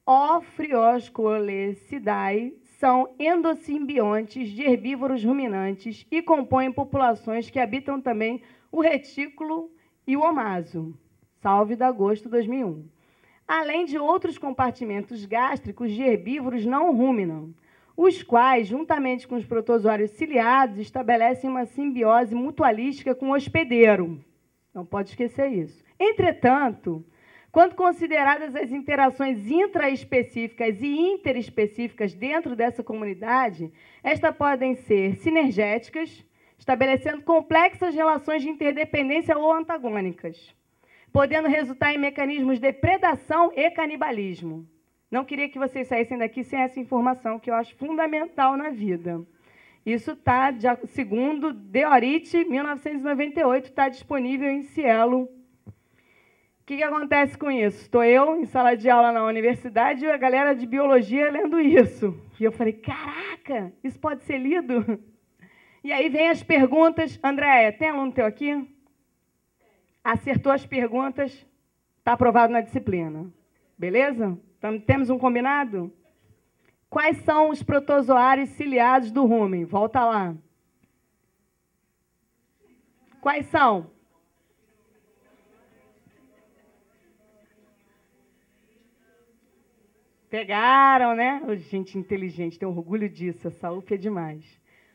Ophrioscholecidae são endosimbiontes de herbívoros ruminantes e compõem populações que habitam também o retículo e o omaso. Salve de agosto de 2001. Além de outros compartimentos gástricos de herbívoros não ruminam, os quais, juntamente com os protozoários ciliados, estabelecem uma simbiose mutualística com o hospedeiro. Não pode esquecer isso. Entretanto, quando consideradas as interações intraespecíficas e interespecíficas dentro dessa comunidade, estas podem ser sinergéticas, estabelecendo complexas relações de interdependência ou antagônicas, podendo resultar em mecanismos de predação e canibalismo. Não queria que vocês saíssem daqui sem essa informação, que eu acho fundamental na vida. Isso está, segundo Deorite, 1998, está disponível em Cielo. O que acontece com isso? Estou eu em sala de aula na universidade e a galera de biologia lendo isso. E eu falei, caraca, isso pode ser lido? E aí vem as perguntas. Andréia, tem aluno teu aqui? Acertou as perguntas, está aprovado na disciplina. Beleza? Então, temos um combinado? Quais são os protozoários ciliados do rumen? Volta lá. Quais são? Pegaram, né? Oh, gente inteligente, tenho orgulho disso, essa UF é demais.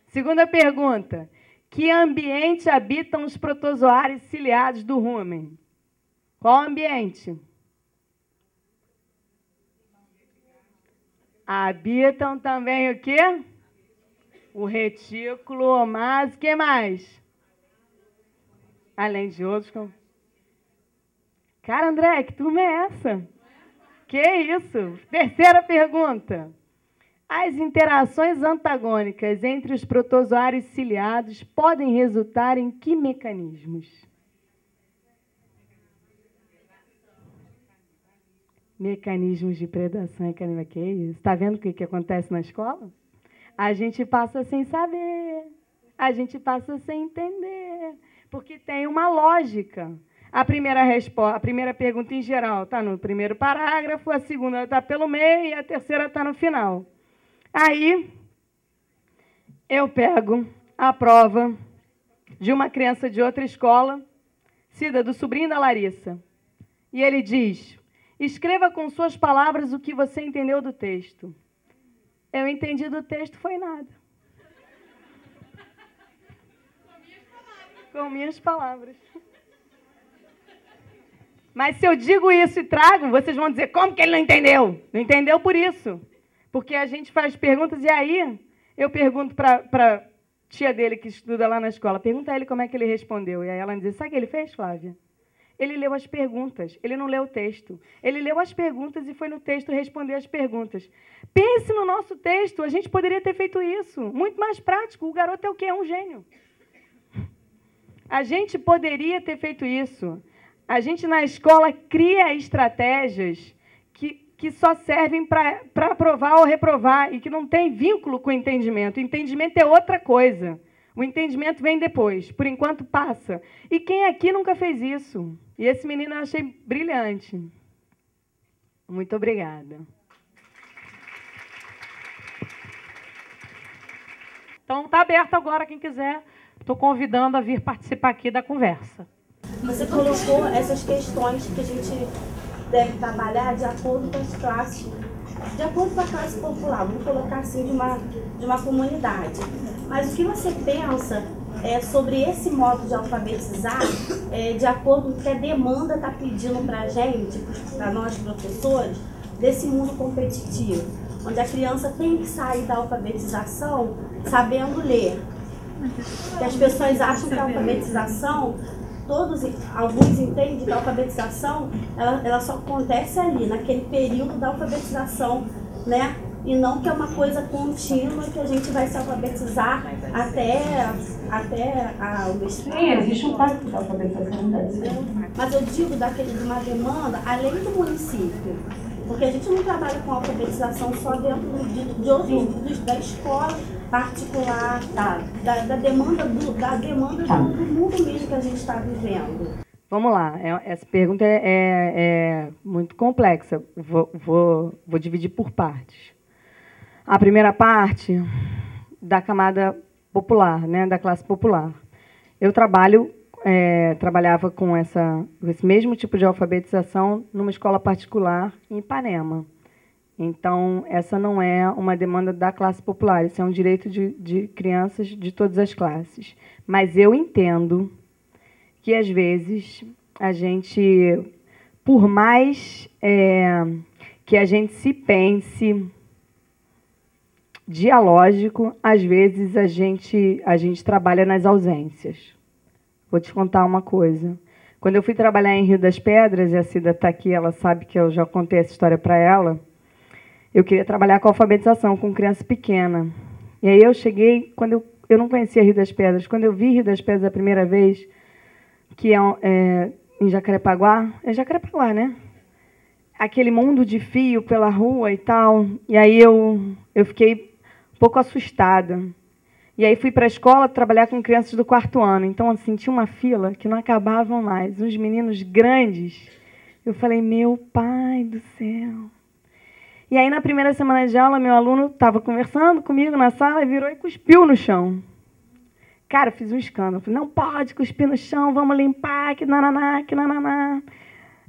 Segunda pergunta. Que ambiente habitam os protozoários ciliados do rumen? Qual ambiente? Habitam também o quê? O retículo, o omaso, o que mais? Além de outros. Cara, André, que turma é essa? Que isso? Terceira pergunta. As interações antagônicas entre os protozoários ciliados podem resultar em que mecanismos? Mecanismos de predação e canibalismo. Que isso? Está vendo o que acontece na escola? A gente passa sem saber, a gente passa sem entender, porque tem uma lógica. A primeira pergunta, em geral, está no primeiro parágrafo, a segunda está pelo meio e a terceira está no final. Aí, eu pego a prova de uma criança de outra escola, Cida, do sobrinho da Larissa, e ele diz, escreva com suas palavras o que você entendeu do texto. Eu entendi do texto, foi nada. Com minhas palavras. Mas se eu digo isso e trago, vocês vão dizer, como que ele não entendeu? Não entendeu por isso. Porque a gente faz perguntas e aí eu pergunto para a tia dele que estuda lá na escola, pergunta a ele como é que ele respondeu. E aí ela diz, sabe o que ele fez, Flávia? Ele leu as perguntas, ele não leu o texto. Ele leu as perguntas e foi no texto responder as perguntas. Pense no nosso texto, a gente poderia ter feito isso. Muito mais prático, o garoto é o quê? É um gênio. A gente poderia ter feito isso. A gente, na escola, cria estratégias que só servem para aprovar ou reprovar e que não tem vínculo com o entendimento. O entendimento é outra coisa. O entendimento vem depois. Por enquanto, passa. E quem aqui nunca fez isso? E esse menino eu achei brilhante. Muito obrigada.
Então, está aberto agora, quem quiser. Estou convidando a vir participar aqui da conversa.
Você colocou essas questões que a gente deve trabalhar de acordo com as classes, de acordo com a classe popular, vamos colocar assim, de uma comunidade. Mas o que você pensa sobre esse modo de alfabetizar, de acordo com o que a demanda está pedindo para a gente, para nós professores, desse mundo competitivo, onde a criança tem que sair da alfabetização sabendo ler. Que as pessoas acham que a alfabetização, alguns entendem que a alfabetização ela só acontece ali, naquele período da alfabetização, né? E não que é uma coisa contínua que a gente vai se alfabetizar até o mestrado.
Sim, existe um pacto da alfabetização.
Mas eu digo de uma demanda além do município. Porque a gente não trabalha com alfabetização só dentro da escola particular, da demanda do mundo mesmo que a gente está vivendo.
Vamos lá, essa pergunta é muito complexa. Vou dividir por partes. A primeira parte, da camada popular, né, da classe popular. Eu trabalhava com esse mesmo tipo de alfabetização numa escola particular em Ipanema. Então, essa não é uma demanda da classe popular, isso é um direito de crianças de todas as classes. Mas eu entendo que, às vezes, a gente, por mais que a gente se pense dialógico, às vezes a gente trabalha nas ausências. Vou te contar uma coisa. Quando eu fui trabalhar em Rio das Pedras, e a Cida está aqui, ela sabe que eu já contei essa história para ela, eu queria trabalhar com alfabetização, com criança pequena. E aí eu cheguei, quando eu não conhecia Rio das Pedras, quando eu vi Rio das Pedras a primeira vez, que em Jacarepaguá, é Jacarepaguá, né? Aquele mundo de fio pela rua e tal, e aí eu fiquei um pouco assustada. E aí fui para a escola trabalhar com crianças do 4º ano. Então, assim, tinha uma fila que não acabava mais. Uns meninos grandes. Eu falei, meu pai do céu. E aí, na primeira semana de aula, meu aluno estava conversando comigo na sala e virou e cuspiu no chão. Cara, eu fiz um escândalo. Falei, não pode cuspir no chão, vamos limpar, que nananá, que nananá.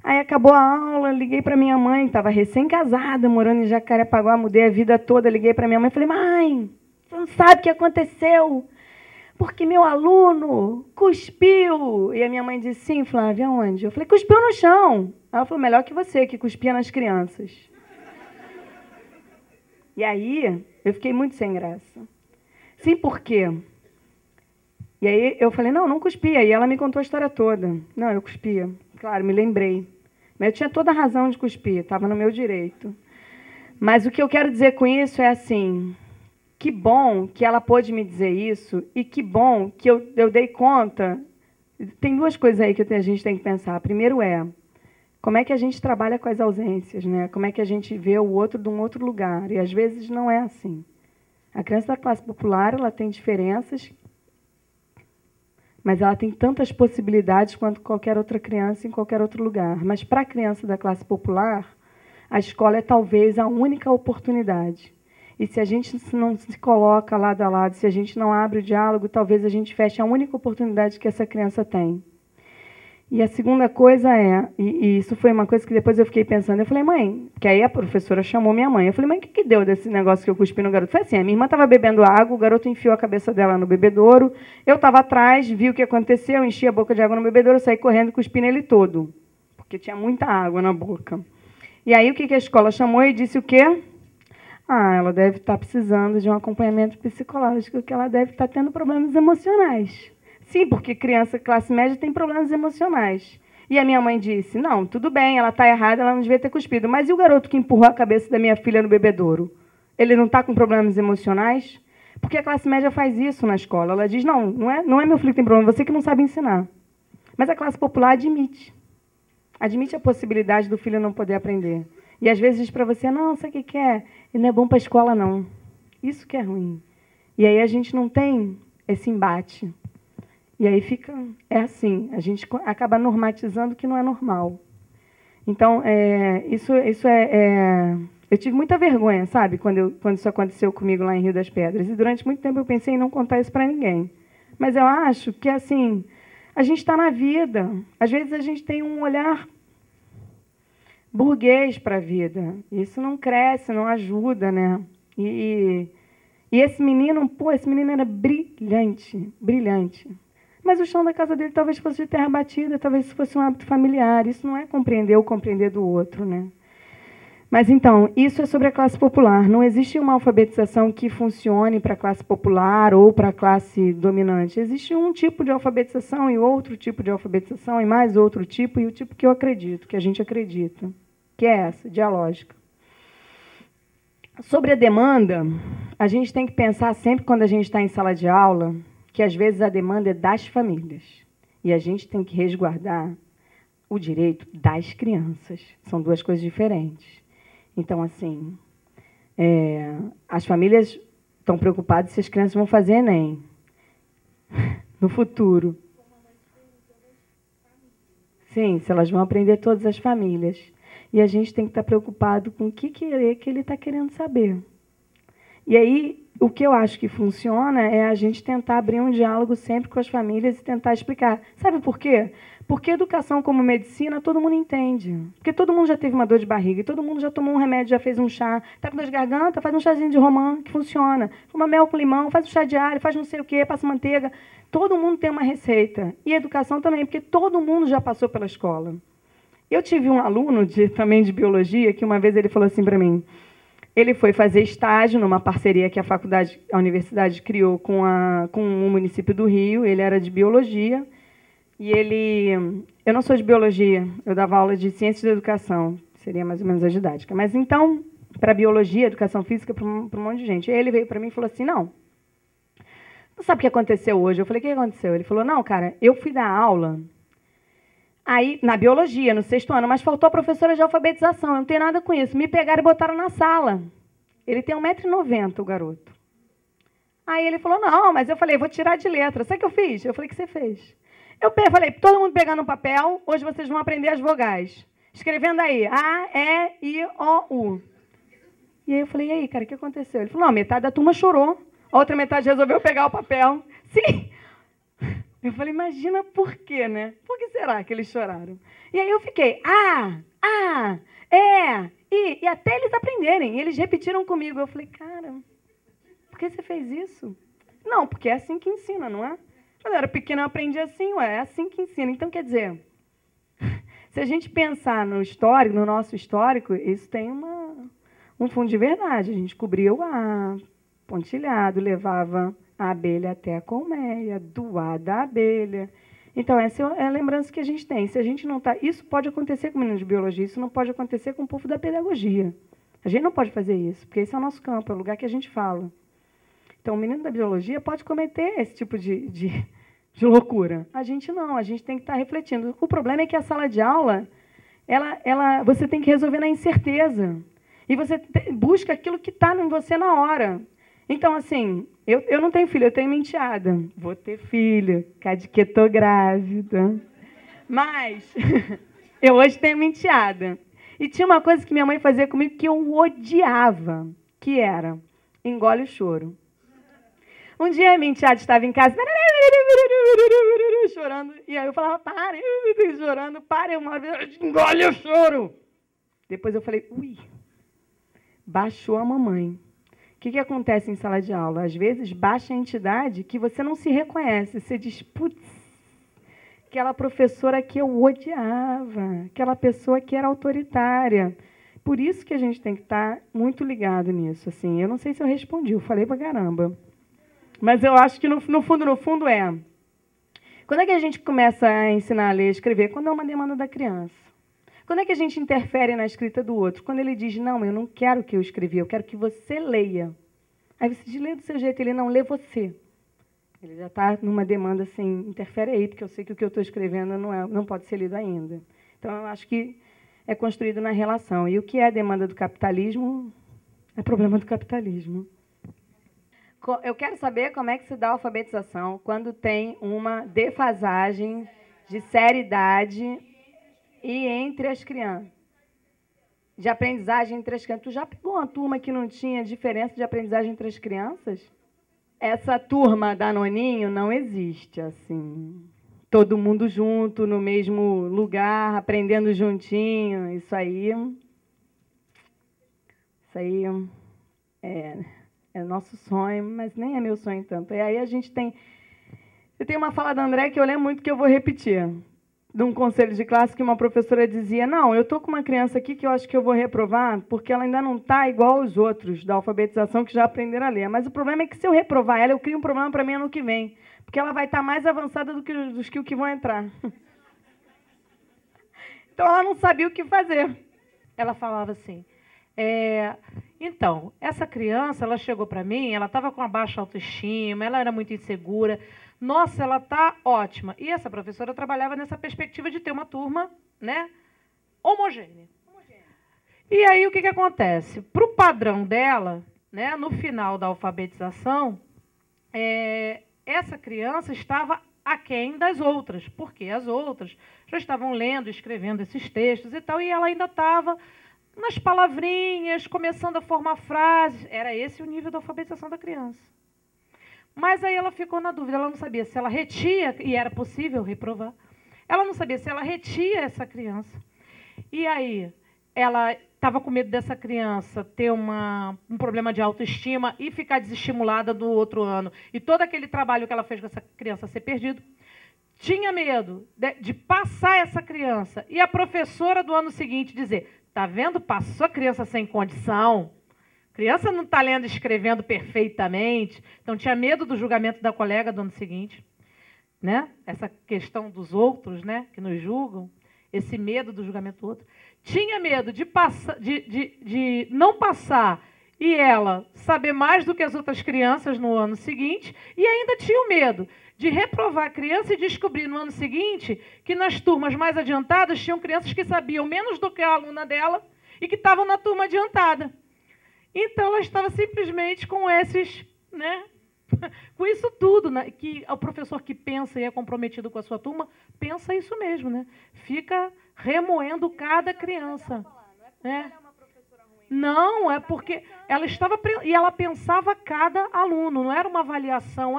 Aí acabou a aula, liguei para minha mãe, estava recém-casada, morando em Jacarepaguá, mudei a vida toda, liguei para minha mãe e falei, mãe, você não sabe o que aconteceu? Porque meu aluno cuspiu. E a minha mãe disse, sim, Flávia, onde? Eu falei, cuspiu no chão. Ela falou, melhor que você, que cuspia nas crianças. E aí, eu fiquei muito sem graça. Sim, por quê? E aí eu falei, não cuspia. E ela me contou a história toda. Não, eu cuspia. Claro, me lembrei. Mas eu tinha toda a razão de cuspir, estava no meu direito. Mas o que eu quero dizer com isso é assim, que bom que ela pôde me dizer isso e que bom que eu dei conta. Tem duas coisas aí que a gente tem que pensar. Primeiro como é que a gente trabalha com as ausências, né? Como é que a gente vê o outro de um outro lugar. E, às vezes, não é assim. A criança da classe popular ela tem diferenças, mas ela tem tantas possibilidades quanto qualquer outra criança em qualquer outro lugar. Mas, para a criança da classe popular, a escola é talvez a única oportunidade. E se a gente não se coloca lado a lado, se a gente não abre o diálogo, talvez a gente feche a única oportunidade que essa criança tem. E a segunda coisa e isso foi uma coisa que depois eu fiquei pensando, eu falei, mãe, que aí a professora chamou minha mãe, eu falei, mãe, o que deu desse negócio que eu cuspi no garoto? Foi assim, a minha irmã estava bebendo água, o garoto enfiou a cabeça dela no bebedouro, eu estava atrás, vi o que aconteceu, enchi a boca de água no bebedouro, saí correndo e cuspi nele todo, porque tinha muita água na boca. E aí o que a escola chamou e disse o quê? Ela deve estar precisando de um acompanhamento psicológico, que ela deve estar tendo problemas emocionais. Sim, porque criança classe média tem problemas emocionais. E a minha mãe disse, não, tudo bem, ela está errada, ela não devia ter cuspido. Mas e o garoto que empurrou a cabeça da minha filha no bebedouro? Ele não está com problemas emocionais? Porque a classe média faz isso na escola. Ela diz, não é meu filho que tem problema, você que não sabe ensinar. Mas a classe popular admite. Admite a possibilidade do filho não poder aprender. E às vezes diz para você, não, sabe o que é? Ele não é bom para a escola, não. Isso que é ruim. E aí a gente não tem esse embate. E aí é assim, a gente acaba normatizando o que não é normal. Então, eu tive muita vergonha, sabe, quando isso aconteceu comigo lá em Rio das Pedras. E durante muito tempo eu pensei em não contar isso para ninguém. Mas eu acho que, assim, a gente está na vida. Às vezes a gente tem um olhar burguês para a vida. Isso não cresce, não ajuda, né? E esse menino era brilhante, brilhante. Mas o chão da casa dele talvez fosse de terra batida, talvez fosse um hábito familiar. Isso não é compreender ou compreender do outro, né? Mas, então, isso é sobre a classe popular. Não existe uma alfabetização que funcione para a classe popular ou para a classe dominante. Existe um tipo de alfabetização e outro tipo de alfabetização e mais outro tipo, e o tipo que eu acredito, que a gente acredita, que é essa, dialógica. Sobre a demanda, a gente tem que pensar sempre, quando a gente está em sala de aula, que às vezes a demanda é das famílias. E a gente tem que resguardar o direito das crianças. São duas coisas diferentes. Então, assim, as famílias estão preocupadas se as crianças vão fazer Enem no futuro. Sim, se elas vão aprender todas as famílias. E a gente tem que estar preocupado com o que ele está querendo saber. E aí, o que eu acho que funciona é a gente tentar abrir um diálogo sempre com as famílias e tentar explicar. Sabe por quê? Porque educação como medicina todo mundo entende. Porque todo mundo já teve uma dor de barriga, e todo mundo já tomou um remédio, já fez um chá. Está com dor de garganta, faz um chazinho de romã, que funciona. Fuma mel com limão, faz um chá de alho, faz não sei o quê, passa manteiga. Todo mundo tem uma receita. E educação também, porque todo mundo já passou pela escola. Eu tive um aluno também de biologia que uma vez ele falou assim para mim. Ele foi fazer estágio numa parceria que a universidade criou com o município do Rio. Ele era de biologia. E eu não sou de biologia, eu dava aula de ciências da educação, seria mais ou menos a didática. Mas então, para biologia, educação física, para um monte de gente. Aí ele veio para mim e falou assim, não sabe o que aconteceu hoje? Eu falei, o que aconteceu? Ele falou, não, cara, eu fui dar aula aí na biologia, no 6º ano, mas faltou a professora de alfabetização, eu não tenho nada com isso. Me pegaram e botaram na sala. Ele tem 1,90 m, o garoto. Aí ele falou, não, mas eu falei, vou tirar de letra. Sabe o que eu fiz? Eu falei, o que você fez? Eu falei, todo mundo pegando um papel, hoje vocês vão aprender as vogais. Escrevendo aí, A, E, I, O, U. E aí eu falei, e aí, cara, o que aconteceu? Ele falou, não, metade da turma chorou, a outra metade resolveu pegar o papel. Sim! Eu falei, imagina por quê, né? Por que será que eles choraram? E aí eu fiquei, I, e até eles aprenderem. E eles repetiram comigo. Eu falei, cara, por que você fez isso? Não, porque é assim que ensina, não é? Quando eu era pequena, eu aprendi assim, é assim que ensina. Então, quer dizer, se a gente pensar no histórico, no nosso histórico, isso tem um fundo de verdade. A gente cobria o A, pontilhado, levava a abelha até a colmeia, do A da abelha. Então, essa é a lembrança que a gente tem. Se a gente não está... Isso pode acontecer com meninos de biologia, isso não pode acontecer com o povo da pedagogia. A gente não pode fazer isso, porque esse é o nosso campo, é o lugar que a gente fala. Então, o menino da biologia pode cometer esse tipo de loucura. A gente não, a gente tem que estar refletindo. O problema é que a sala de aula, você tem que resolver na incerteza. E você busca aquilo que está em você na hora. Então, assim, eu não tenho filho, eu tenho menteada. Vou ter filho, que estou grávida. Mas eu hoje tenho menteada. E tinha uma coisa que minha mãe fazia comigo que eu odiava, que era engole o choro. Um dia a minha enteada estava em casa, chorando, e aí eu falava, para, chorando, para, uma vez, engole o choro. Depois eu falei, ui, baixou a mamãe. O que acontece em sala de aula? Às vezes baixa a entidade que você não se reconhece, você diz, putz, aquela professora que eu odiava, aquela pessoa que era autoritária. Por isso que a gente tem que estar muito ligado nisso. Assim, eu não sei se eu respondi, eu falei pra caramba. Mas eu acho que, no fundo, é. Quando é que a gente começa a ensinar a ler e escrever? Quando é uma demanda da criança. Quando é que a gente interfere na escrita do outro? Quando ele diz, não, eu não quero que eu escrevi, eu quero que você leia. Aí você diz, lê do seu jeito, ele não, lê você. Ele já está numa demanda assim, interfere aí, porque eu sei que o que eu estou escrevendo não pode ser lido ainda. Então, eu acho que é construído na relação. E o que é demanda do capitalismo é problema do capitalismo. Eu quero saber como é que se dá a alfabetização quando tem uma defasagem de seriedade e entre as crianças. De aprendizagem entre as crianças. Tu já pegou uma turma que não tinha diferença de aprendizagem entre as crianças? Essa turma da Noninho não existe, assim. Todo mundo junto, no mesmo lugar, aprendendo juntinho. Isso aí é nosso sonho, mas nem é meu sonho tanto. E aí a gente tem... Eu tenho uma fala da André que eu lembro muito que eu vou repetir. De um conselho de classe que uma professora dizia: não, eu estou com uma criança aqui que eu acho que eu vou reprovar porque ela ainda não está igual aos outros da alfabetização que já aprenderam a ler. Mas o problema é que se eu reprovar ela, eu crio um problema para mim ano que vem, porque ela vai estar mais avançada do que os que vão entrar. Então, ela não sabia o que fazer.
Ela falava assim, então, essa criança, ela chegou para mim, ela estava com uma baixa autoestima, ela era muito insegura. Nossa, ela está ótima. E essa professora trabalhava nessa perspectiva de ter uma turma, né, homogênea. E aí, o que acontece? Para o padrão dela, né, no final da alfabetização, essa criança estava aquém das outras, porque as outras já estavam lendo, escrevendo esses textos e tal, e ela ainda estava nas palavrinhas, começando a formar frases. Era esse o nível da alfabetização da criança. Mas aí ela ficou na dúvida, ela não sabia se ela retia, e era possível reprovar, ela não sabia se ela retia essa criança. E aí ela estava com medo dessa criança ter um problema de autoestima e ficar desestimulada no outro ano. E todo aquele trabalho que ela fez com essa criança ser perdido. Tinha medo de passar essa criança e a professora do ano seguinte dizer: está vendo, passou a criança sem condição. A criança não está lendo e escrevendo perfeitamente. Então, tinha medo do julgamento da colega do ano seguinte. Né? Essa questão dos outros, né, que nos julgam, esse medo do julgamento do outro. Tinha medo de não passar e ela saber mais do que as outras crianças no ano seguinte, e ainda tinha o medo de reprovar a criança e descobrir no ano seguinte que nas turmas mais adiantadas tinham crianças que sabiam menos do que a aluna dela e que estavam na turma adiantada. Então, ela estava simplesmente com esses, né, com isso tudo, né, que o professor que pensa e é comprometido com a sua turma, pensa isso mesmo, né? Fica remoendo cada criança. Não, é porque ela estava... E ela pensava cada aluno, não era uma avaliação,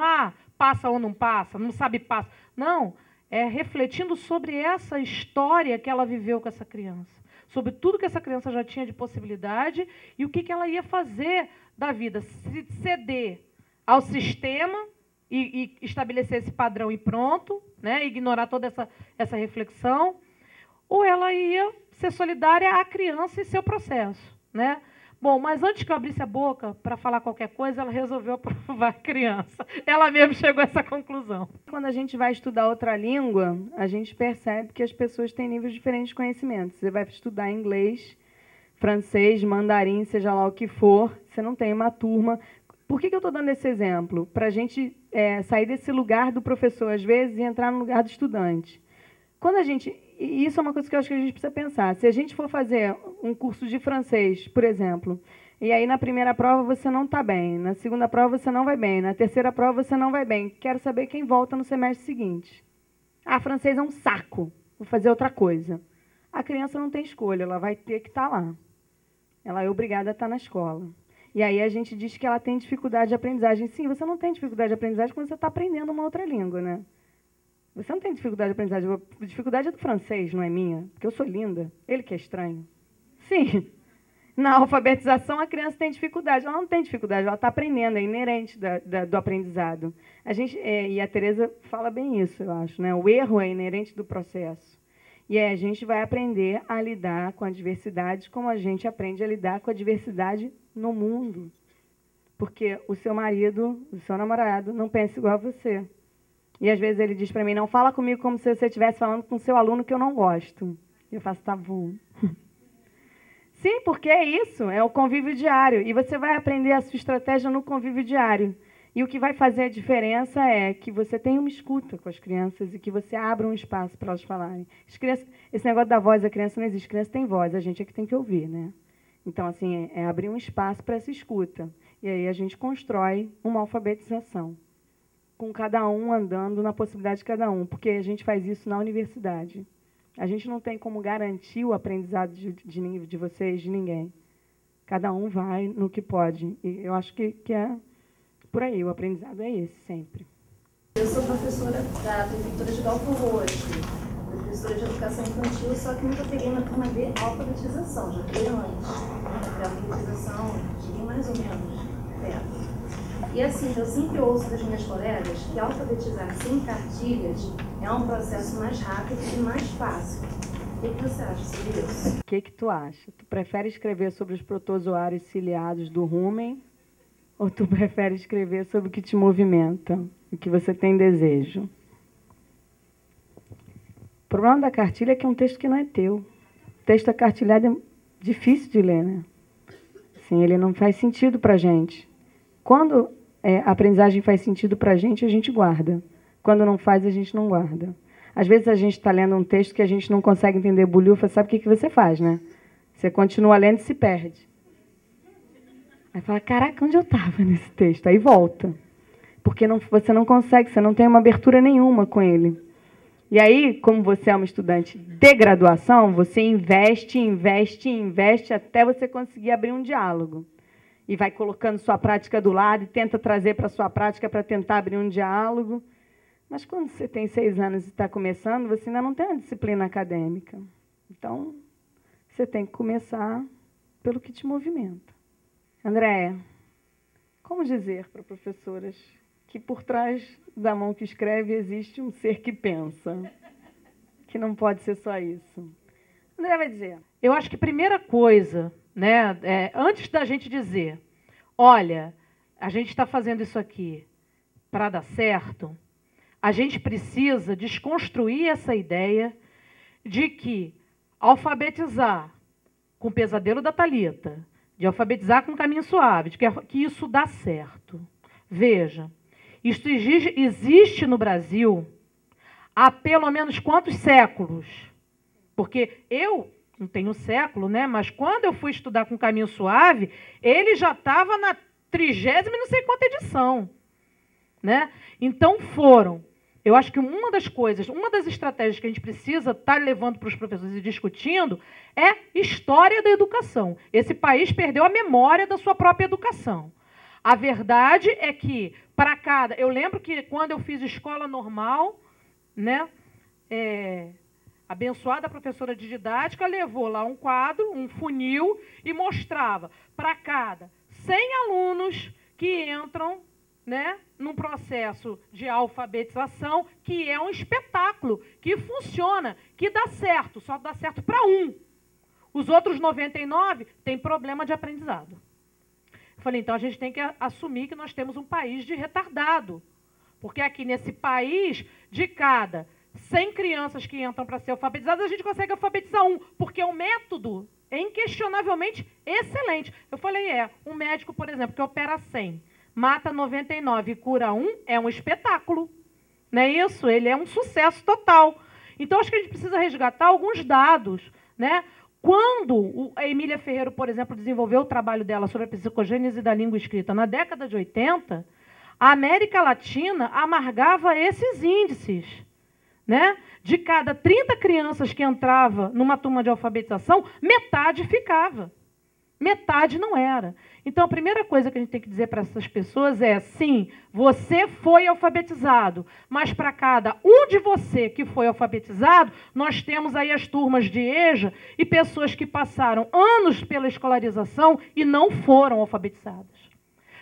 passa ou não passa, não sabe passa. Não, é refletindo sobre essa história que ela viveu com essa criança, sobre tudo que essa criança já tinha de possibilidade e o que ela ia fazer da vida, se ceder ao sistema e estabelecer esse padrão e pronto, né, ignorar toda essa reflexão, ou ela ia ser solidária à criança e seu processo, né? Bom, mas antes que eu abrisse a boca para falar qualquer coisa, ela resolveu aprovar a criança. Ela mesma chegou a essa conclusão.
Quando a gente vai estudar outra língua, a gente percebe que as pessoas têm níveis diferentes de conhecimento. Você vai estudar inglês, francês, mandarim, seja lá o que for, você não tem uma turma. Por que eu estou dando esse exemplo? Para a gente sair desse lugar do professor, às vezes, e entrar no lugar do estudante. Quando a gente... E isso é uma coisa que eu acho que a gente precisa pensar. Se a gente for fazer um curso de francês, por exemplo, e aí na primeira prova você não está bem, na segunda prova você não vai bem, na terceira prova você não vai bem, quero saber quem volta no semestre seguinte. Francês é um saco, vou fazer outra coisa. A criança não tem escolha, ela vai ter que estar lá. Ela é obrigada a estar na escola. E aí a gente diz que ela tem dificuldade de aprendizagem. Sim, você não tem dificuldade de aprendizagem quando você está aprendendo uma outra língua, né? Você não tem dificuldade de aprendizagem. A dificuldade é do francês, não é minha, porque eu sou linda. Ele que é estranho. Sim, na alfabetização a criança tem dificuldade. Ela não tem dificuldade, ela está aprendendo, é inerente do aprendizado. E a Tereza fala bem isso, eu acho, né? O erro é inerente do processo. E a gente vai aprender a lidar com a diversidade como a gente aprende a lidar com a diversidade no mundo. Porque o seu marido, o seu namorado, não pensa igual a você. E, às vezes, ele diz para mim, não fala comigo como se você estivesse falando com o seu aluno que eu não gosto. E eu faço, tá bom. Sim, porque é isso, é o convívio diário. E você vai aprender a sua estratégia no convívio diário. E o que vai fazer a diferença é que você tenha uma escuta com as crianças e que você abra um espaço para elas falarem. Esse negócio da voz da criança não existe. A criança tem voz, a gente é que tem que ouvir, né? Então, assim, é abrir um espaço para essa escuta. E aí a gente constrói uma alfabetização, com cada um andando na possibilidade de cada um, porque a gente faz isso na universidade. A gente não tem como garantir o aprendizado de vocês, de ninguém. Cada um vai no que pode. E eu acho que é por aí, o aprendizado é esse, sempre.
Eu sou professora da Prefeitura de Galpo Roxo, professora de educação infantil, só que nunca peguei na turma de alfabetização, já peguei antes. De alfabetização, cheguei mais ou menos perto. E assim, eu sempre ouço das minhas colegas que alfabetizar sem cartilhas é um processo mais rápido e mais fácil. O que você acha sobre isso?
O que tu acha? Tu prefere escrever sobre os protozoários ciliados do rumen ou tu prefere escrever sobre o que te movimenta, o que você tem desejo? O problema da cartilha é que é um texto que não é teu. O texto cartilhado é difícil de ler, né? Assim, ele não faz sentido para a gente. Quando a aprendizagem faz sentido para a gente guarda. Quando não faz, a gente não guarda. Às vezes a gente está lendo um texto que a gente não consegue entender bulhufa, sabe o que você faz, né? Você continua lendo e se perde. Aí fala, caraca, onde eu estava nesse texto? Aí volta. Porque você não consegue, você não tem uma abertura nenhuma com ele. E aí, como você é uma estudante de graduação, você investe até você conseguir abrir um diálogo. E vai colocando sua prática do lado e tenta trazer para a sua prática para tentar abrir um diálogo. Mas quando você tem 6 anos e está começando, você ainda não tem uma disciplina acadêmica. Então, você tem que começar pelo que te movimenta. Andréia, como dizer para professoras que por trás da mão que escreve existe um ser que pensa, que não pode ser só isso? Andréia vai dizer.
Eu acho que a primeira coisa, né, antes da gente dizer, olha, a gente está fazendo isso aqui para dar certo, a gente precisa desconstruir essa ideia de que alfabetizar com o pesadelo da Thalita, de alfabetizar com o caminho suave, de que isso dá certo. Veja, isso existe no Brasil há pelo menos quantos séculos? Porque eu não tenho século, né? Mas quando eu fui estudar com o caminho suave, ele já estava na 30ª e não sei quanta edição, né? Então eu acho que uma das coisas, uma das estratégias que a gente precisa estar levando para os professores e discutindo é história da educação. Esse país perdeu a memória da sua própria educação. A verdade é que, para cada... Eu lembro que quando eu fiz escola normal, né, a abençoada professora de didática levou lá um quadro, um funil, e mostrava para cada 100 alunos que entram, né, num processo de alfabetização, que é um espetáculo, que funciona, que dá certo, só dá certo para um. Os outros 99 têm problema de aprendizado. Eu falei, então a gente tem que assumir que nós temos um país de retardado. Porque aqui nesse país, de cada 100 crianças que entram para ser alfabetizadas, a gente consegue alfabetizar um, porque o método é inquestionavelmente excelente. Eu falei, um médico, por exemplo, que opera 100, mata 99 e cura 1, é um espetáculo. Não é isso? Ele é um sucesso total. Então, acho que a gente precisa resgatar alguns dados, né? Quando a Emília Ferreiro, por exemplo, desenvolveu o trabalho dela sobre a psicogênese da língua escrita na década de 80, a América Latina amargava esses índices, né? De cada 30 crianças que entrava numa turma de alfabetização, metade ficava. Metade não era. Então, a primeira coisa que a gente tem que dizer para essas pessoas é, sim, você foi alfabetizado, mas para cada um de você que foi alfabetizado, nós temos aí as turmas de EJA e pessoas que passaram anos pela escolarização e não foram alfabetizadas.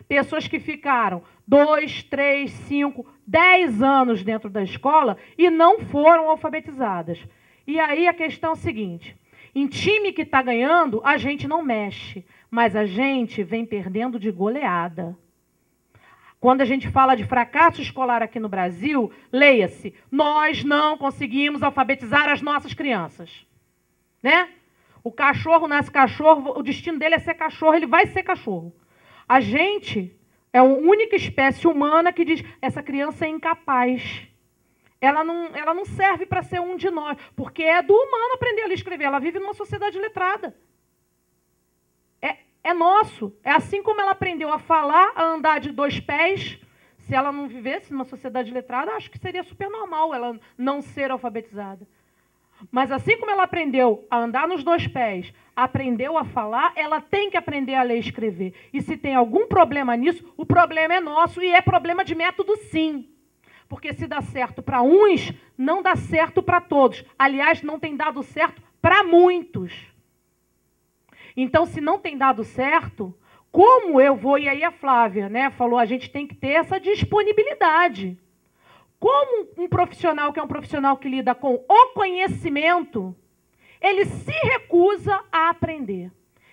Pessoas que ficaram 2, 3, 5, 10 anos dentro da escola e não foram alfabetizadas. E aí a questão é a seguinte... Em time que está ganhando, a gente não mexe, mas a gente vem perdendo de goleada. Quando a gente fala de fracasso escolar aqui no Brasil, leia-se, nós não conseguimos alfabetizar as nossas crianças. Né? O cachorro nasce cachorro, o destino dele é ser cachorro, ele vai ser cachorro. A gente É a única espécie humana que diz essa criança é incapaz. Ela não serve para ser um de nós, porque é do humano aprender a ler e escrever. Ela vive numa sociedade letrada. É nosso. É assim como ela aprendeu a falar, a andar de 2 pés. Se ela não vivesse numa sociedade letrada, acho que seria super normal ela não ser alfabetizada. Mas assim como ela aprendeu a andar nos 2 pés, aprendeu a falar, ela tem que aprender a ler e escrever. E se tem algum problema nisso, o problema é nosso e é problema de método, sim. Porque se dá certo para uns, não dá certo para todos. Aliás, não tem dado certo para muitos. Então, se não tem dado certo, como eu vou... E aí a Flávia, né, falou, a gente tem que ter essa disponibilidade. Como um profissional que é um profissional que lida com o conhecimento, ele se recusa a aprender.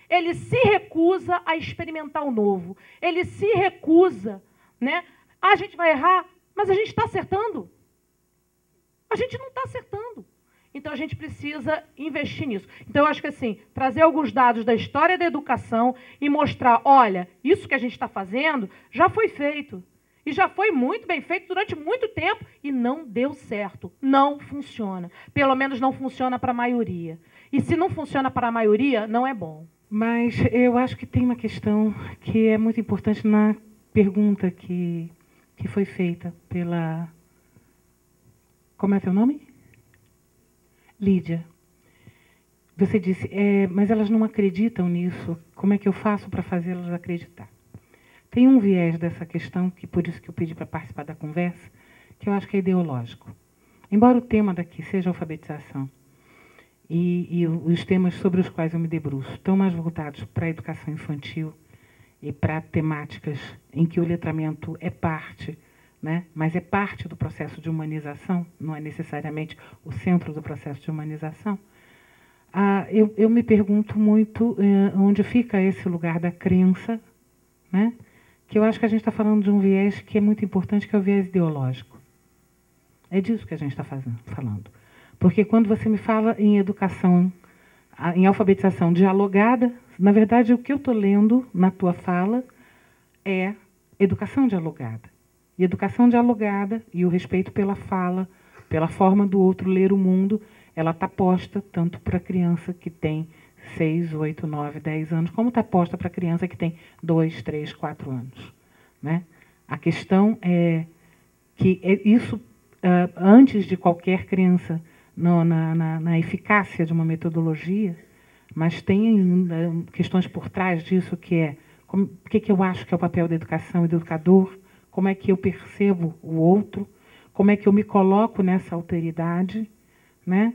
Ele se recusa a experimentar o novo. Ele se recusa, né? A gente vai errar, mas a gente está acertando. A gente não está acertando. Então, a gente precisa investir nisso. Então, eu acho que, assim, trazer alguns dados da história da educação e mostrar, olha, isso que a gente está fazendo já foi feito. E já foi muito bem feito durante muito tempo e não deu certo. Não funciona. Pelo menos não funciona para a maioria. E se não funciona para a maioria, não é bom.
Mas eu acho que tem uma questão que é muito importante na pergunta que foi feita pela... Como é teu nome? Lídia. Você disse, mas elas não acreditam nisso. Como é que eu faço para fazê-las acreditar? Tem um viés dessa questão, que por isso que eu pedi para participar da conversa, que eu acho que é ideológico. Embora o tema daqui seja alfabetização, e os temas sobre os quais eu me debruço estão mais voltados para a educação infantil e para temáticas em que o letramento é parte, né? Mas é parte do processo de humanização, não é necessariamente o centro do processo de humanização. Eu me pergunto muito onde fica esse lugar da crença, né? Que eu acho que a gente está falando de um viés que é muito importante, que é o viés ideológico. É disso que a gente está falando. Porque quando você me fala em educação, em alfabetização dialogada, na verdade, o que eu estou lendo na tua fala é educação dialogada. E educação dialogada e o respeito pela fala, pela forma do outro ler o mundo, ela está posta tanto para a criança que tem 6, 8, 9, 10 anos, como está posta para a criança que tem 2, 3, 4 anos. Né? A questão é que isso, antes de qualquer crença na eficácia de uma metodologia, mas tem ainda questões por trás disso, que é o que eu acho que é o papel da educação e do educador, como é que eu percebo o outro, como é que eu me coloco nessa alteridade, né?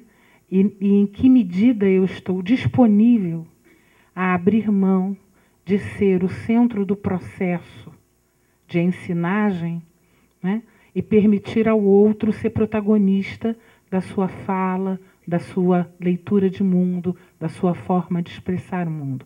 E em que medida eu estou disponível a abrir mão de ser o centro do processo de ensinagem, né? E permitir ao outro ser protagonista da sua fala, da sua leitura de mundo, da sua forma de expressar o mundo.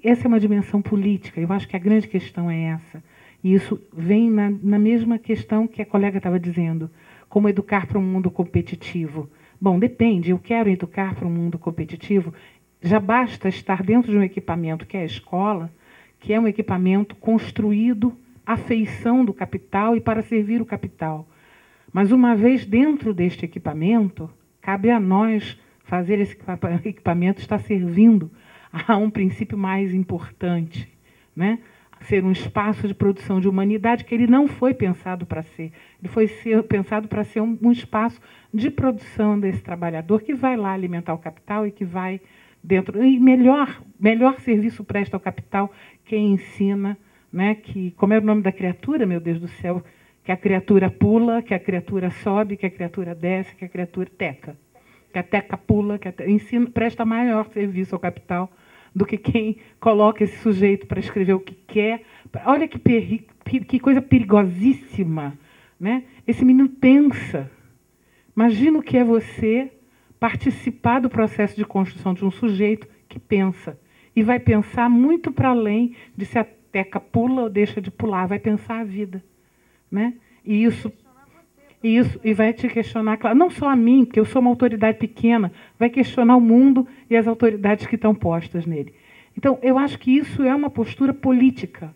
Essa é uma dimensão política, eu acho que a grande questão é essa. E isso vem na mesma questão que a colega estava dizendo, como educar para um mundo competitivo. Bom, depende, eu quero educar para um mundo competitivo, já basta estar dentro de um equipamento que é a escola, que é um equipamento construído à feição do capital e para servir o capital. Mas uma vez dentro deste equipamento, cabe a nós fazer esse equipamento estar servindo a um princípio mais importante, né? Ser um espaço de produção de humanidade que ele não foi pensado para ser. Ele foi pensado para ser um espaço de produção desse trabalhador que vai lá alimentar o capital e que vai dentro... E melhor serviço presta ao capital quem ensina, né, que, como é o nome da criatura, meu Deus do céu, que a criatura pula, que a criatura sobe, que a criatura desce, que a criatura teca. Que a teca pula, ensina, presta maior serviço ao capital do que quem coloca esse sujeito para escrever o que quer. Olha que coisa perigosíssima, né? Esse menino pensa. Imagina o que é você participar do processo de construção de um sujeito que pensa. E vai pensar muito para além de se a teca pula ou deixa de pular. Vai pensar a vida, né? E vai te questionar, claro, não só a mim, porque eu sou uma autoridade pequena, vai questionar o mundo e as autoridades que estão postas nele. Então, eu acho que isso é uma postura política.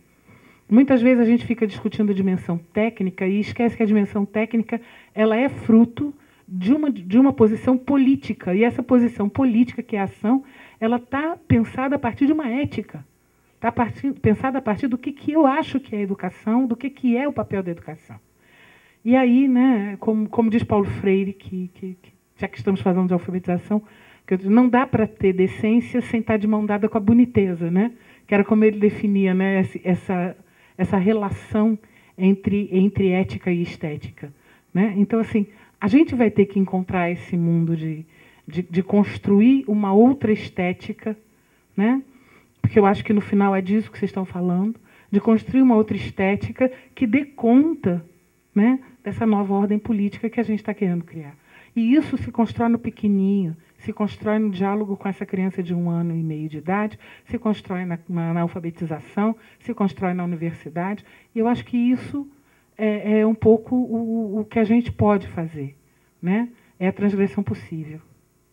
Muitas vezes a gente fica discutindo a dimensão técnica e esquece que a dimensão técnica ela é fruto de uma posição política. E essa posição política, que é a ação, ela está pensada a partir de uma ética. Está pensada a partir do que eu acho que é a educação, do que é o papel da educação. E aí, né, como diz Paulo Freire, já que estamos falando de alfabetização, não dá para ter decência sem estar de mão dada com a boniteza, né? Que era como ele definia, né, essa relação entre ética e estética. Né? Então, assim, a gente vai ter que encontrar esse mundo de construir uma outra estética, né? Porque eu acho que no final é disso que vocês estão falando, de construir uma outra estética que dê conta, né, dessa nova ordem política que a gente está querendo criar. E isso se constrói no pequenininho, se constrói no diálogo com essa criança de 1 ano e meio de idade, se constrói na alfabetização, se constrói na universidade. E eu acho que isso é um pouco o que a gente pode fazer, né? É a transgressão possível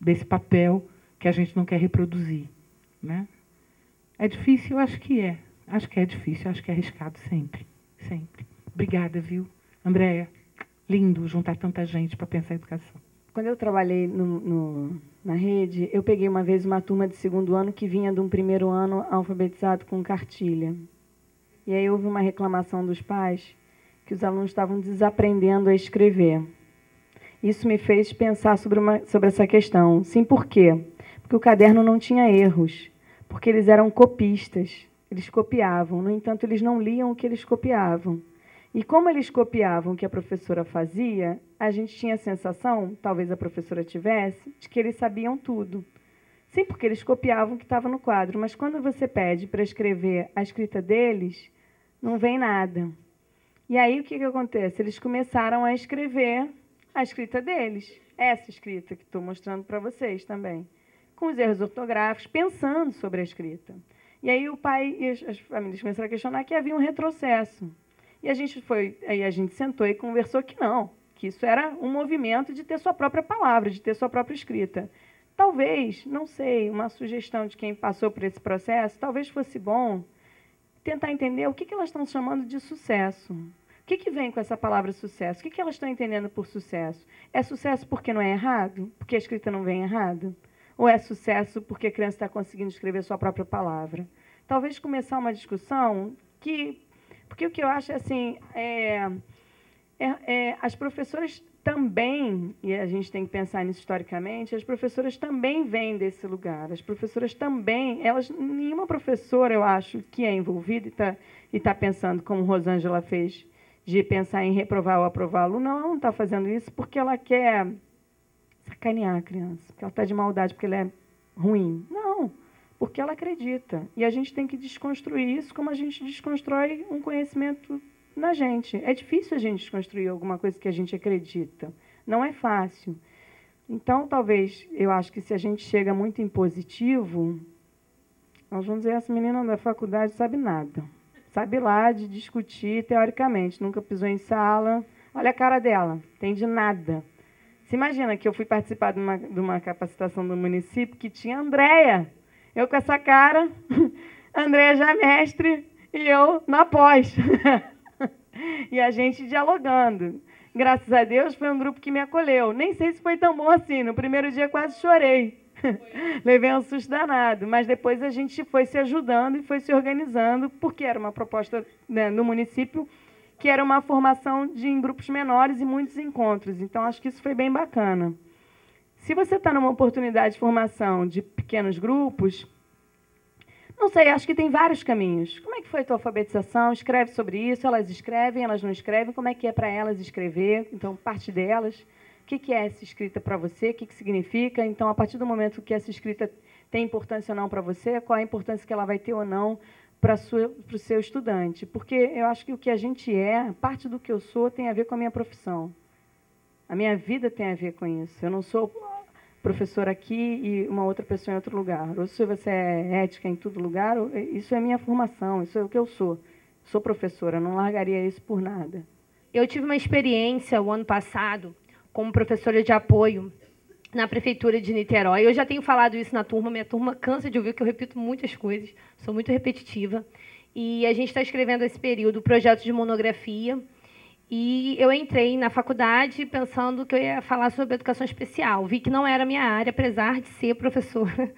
desse papel que a gente não quer reproduzir, né? É difícil? Eu acho que é. Acho que é difícil, acho que é arriscado sempre. Sempre. Obrigada, viu? Andréia, lindo juntar tanta gente para pensar em educação.
Quando eu trabalhei na rede, eu peguei uma vez uma turma de 2º ano que vinha de um 1º ano alfabetizado com cartilha. E aí houve uma reclamação dos pais que os alunos estavam desaprendendo a escrever. Isso me fez pensar sobre essa questão. Sim, por quê? Porque o caderno não tinha erros, porque eles eram copistas, eles copiavam. No entanto, eles não liam o que eles copiavam. E como eles copiavam o que a professora fazia, a gente tinha a sensação, talvez a professora tivesse, de que eles sabiam tudo. Sim, porque eles copiavam o que estava no quadro, mas quando você pede para escrever a escrita deles, não vem nada. E aí o que acontece? Eles começaram a escrever a escrita deles, essa escrita que estou mostrando para vocês também, com os erros ortográficos, pensando sobre a escrita. E aí o pai e as famílias começaram a questionar que havia um retrocesso. E aí a gente sentou e conversou que não, que isso era um movimento de ter sua própria palavra, de ter sua própria escrita. Talvez, não sei, uma sugestão de quem passou por esse processo, talvez fosse bom tentar entender o que elas estão chamando de sucesso. O que vem com essa palavra sucesso? O que elas estão entendendo por sucesso? É sucesso porque não é errado? Porque a escrita não vem errada? Ou é sucesso porque a criança está conseguindo escrever sua própria palavra? Talvez começar uma discussão porque o que eu acho é assim, as professoras também, e a gente tem que pensar nisso historicamente, as professoras também vêm desse lugar. As professoras também, nenhuma professora, eu acho, que é envolvida e tá pensando, como Rosângela fez, de pensar em reprovar ou aprovar aluno, não está fazendo isso porque ela quer sacanear a criança, porque ela está de maldade, porque ela é ruim. Não, porque ela acredita. E a gente tem que desconstruir isso como a gente desconstrói um conhecimento na gente. É difícil a gente desconstruir alguma coisa que a gente acredita. Não é fácil. Então, talvez, eu acho que se a gente chega muito impositivo, nós vamos dizer, essa menina da faculdade sabe nada. Sabe lá de discutir teoricamente, nunca pisou em sala. Olha a cara dela, entende nada. Você imagina que eu fui participar de uma capacitação do município que tinha a Andréia. Eu com essa cara, Andréia já mestre e eu na pós. E a gente dialogando. Graças a Deus, foi um grupo que me acolheu. Nem sei se foi tão bom assim. No primeiro dia quase chorei. Levei um susto danado. Mas depois a gente foi se ajudando e foi se organizando, porque era uma proposta, né, no município, que era uma formação em grupos menores e muitos encontros. Então, acho que isso foi bem bacana. Se você está numa oportunidade de formação de pequenos grupos, não sei, acho que tem vários caminhos. Como é que foi a tua alfabetização? Escreve sobre isso, elas escrevem, elas não escrevem, como é que é para elas escrever? Então, parte delas. O que é essa escrita para você? O que significa? Então, a partir do momento que essa escrita tem importância ou não para você, qual a importância que ela vai ter ou não para o seu estudante? Porque eu acho que o que a gente parte do que eu sou tem a ver com a minha profissão. A minha vida tem a ver com isso. Eu não sou professora aqui e uma outra pessoa em outro lugar. Ou se você é ética em todo lugar, isso é minha formação, isso é o que eu sou. Sou professora, não largaria isso por nada.
Eu tive uma experiência o ano passado como professora de apoio na Prefeitura de Niterói. Eu já tenho falado isso na turma, minha turma cansa de ouvir que eu repito muitas coisas, sou muito repetitiva. e a gente está escrevendo esse período o projeto de monografia, e eu entrei na faculdade pensando que eu ia falar sobre educação especial. Vi que não era a minha área, apesar de ser professora,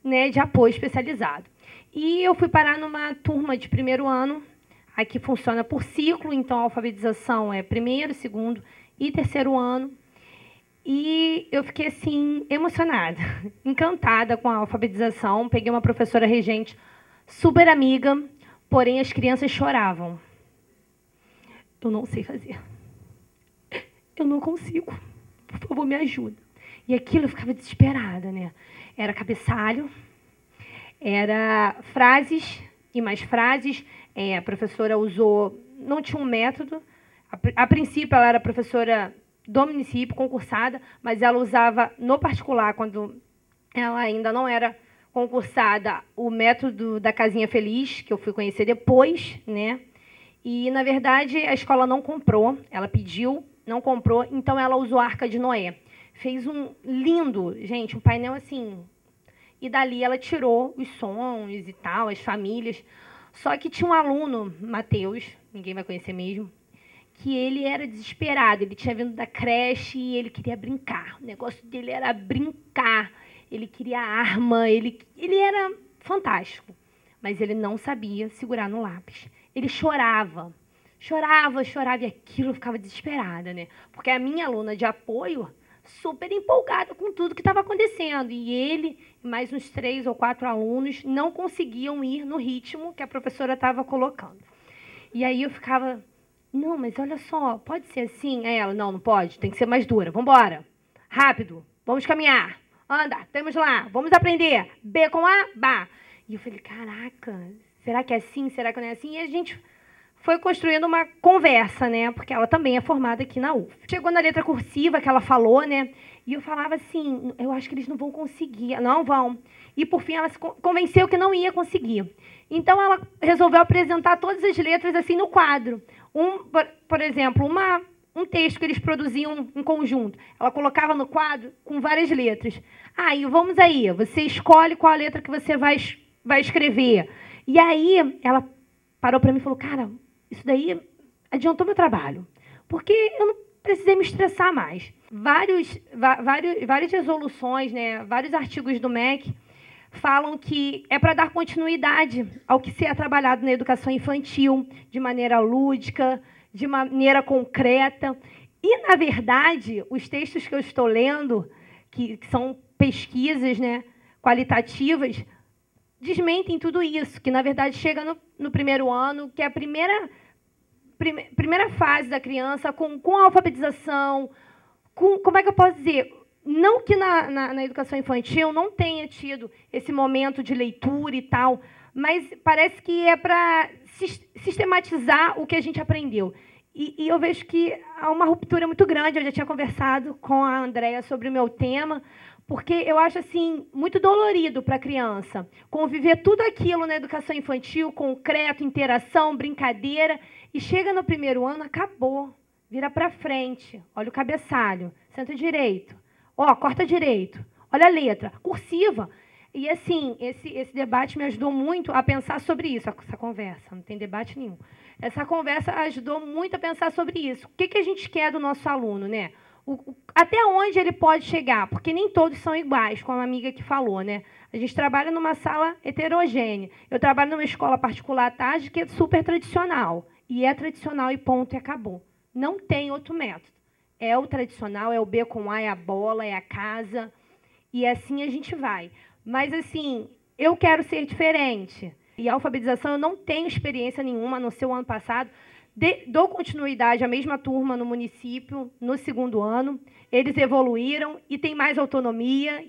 né, de apoio especializado. E eu fui parar numa turma de primeiro ano. Aqui funciona por ciclo, então a alfabetização é primeiro, segundo e terceiro ano. E eu fiquei, assim, emocionada, encantada com a alfabetização. Peguei uma professora regente super amiga, porém as crianças choravam. Eu não sei fazer. Eu não consigo. Por favor, me ajuda. E aquilo eu ficava desesperada, né? Era cabeçalho, era frases e mais frases. A professora usou... Não tinha um método. A princípio, ela era professora do município, concursada, mas ela usava, no particular, quando ela ainda não era concursada, o método da casinha feliz, que eu fui conhecer depois, né? E, na verdade, a escola não comprou, ela pediu, não comprou, então ela usou a Arca de Noé. Fez um lindo, gente, um painel assim. E dali ela tirou os sons e tal, as famílias. Só que tinha um aluno, Matheus, ninguém vai conhecer mesmo, que ele era desesperado. Ele tinha vindo da creche e ele queria brincar. O negócio dele era brincar. Ele queria arma, ele era fantástico. Mas ele não sabia segurar no lápis. Ele chorava, e aquilo eu ficava desesperada, né? Porque a minha aluna de apoio, super empolgada com tudo que estava acontecendo. E ele e mais uns 3 ou 4 alunos não conseguiam ir no ritmo que a professora estava colocando. E aí eu ficava, não, mas olha só, pode ser assim? Aí ela, não pode, tem que ser mais dura. Vamos embora, rápido, vamos caminhar. Anda, temos lá, vamos aprender. B com A, Bá. E eu falei, caraca, será que é assim? Será que não é assim? E a gente foi construindo uma conversa, né? Porque ela também é formada aqui na UF. Chegou na letra cursiva que ela falou, né? E eu falava assim, eu acho que eles não vão conseguir. Não vão. E, por fim, ela se convenceu que não ia conseguir. Então, ela resolveu apresentar todas as letras assim no quadro. Por exemplo, um texto que eles produziam em conjunto. Ela colocava no quadro com várias letras. E vamos aí, você escolhe qual a letra que você vai escrever. E aí, ela parou para mim e falou, cara, isso daí adiantou meu trabalho, porque eu não precisei me estressar mais. Várias resoluções, né, vários artigos do MEC falam que é para dar continuidade ao que se é trabalhado na educação infantil, de maneira lúdica, de maneira concreta. E, na verdade, os textos que eu estou lendo, que são pesquisas, né, qualitativas, desmentem tudo isso, que, na verdade, chega no primeiro ano, que é a primeira fase da criança, com a alfabetização, como é que eu posso dizer? Não que na educação infantil não tenha tido esse momento de leitura e tal, mas parece que é para sistematizar o que a gente aprendeu. E eu vejo que há uma ruptura muito grande. Eu já tinha conversado com a Andréia sobre o meu tema, porque eu acho assim muito dolorido para a criança conviver tudo aquilo na educação infantil, concreto, interação, brincadeira, e chega no primeiro ano, acabou, vira para frente, olha o cabeçalho, senta direito, corta direito, olha a letra, cursiva. E, assim, esse debate me ajudou muito a pensar sobre isso, essa conversa, não tem debate nenhum. Essa conversa ajudou muito a pensar sobre isso. O que a gente quer do nosso aluno, né? Até onde ele pode chegar, porque nem todos são iguais, como a amiga que falou, né? A gente trabalha numa sala heterogênea. Eu trabalho numa escola particular à tarde que é super tradicional. E é tradicional e ponto, e acabou. Não tem outro método. É o tradicional, é o B com A, é a bola, é a casa. E assim a gente vai. Mas, assim, eu quero ser diferente. E a alfabetização eu não tenho experiência nenhuma, a não ser o ano passado. Dou continuidade à mesma turma no município, no segundo ano. Eles evoluíram e têm mais autonomia.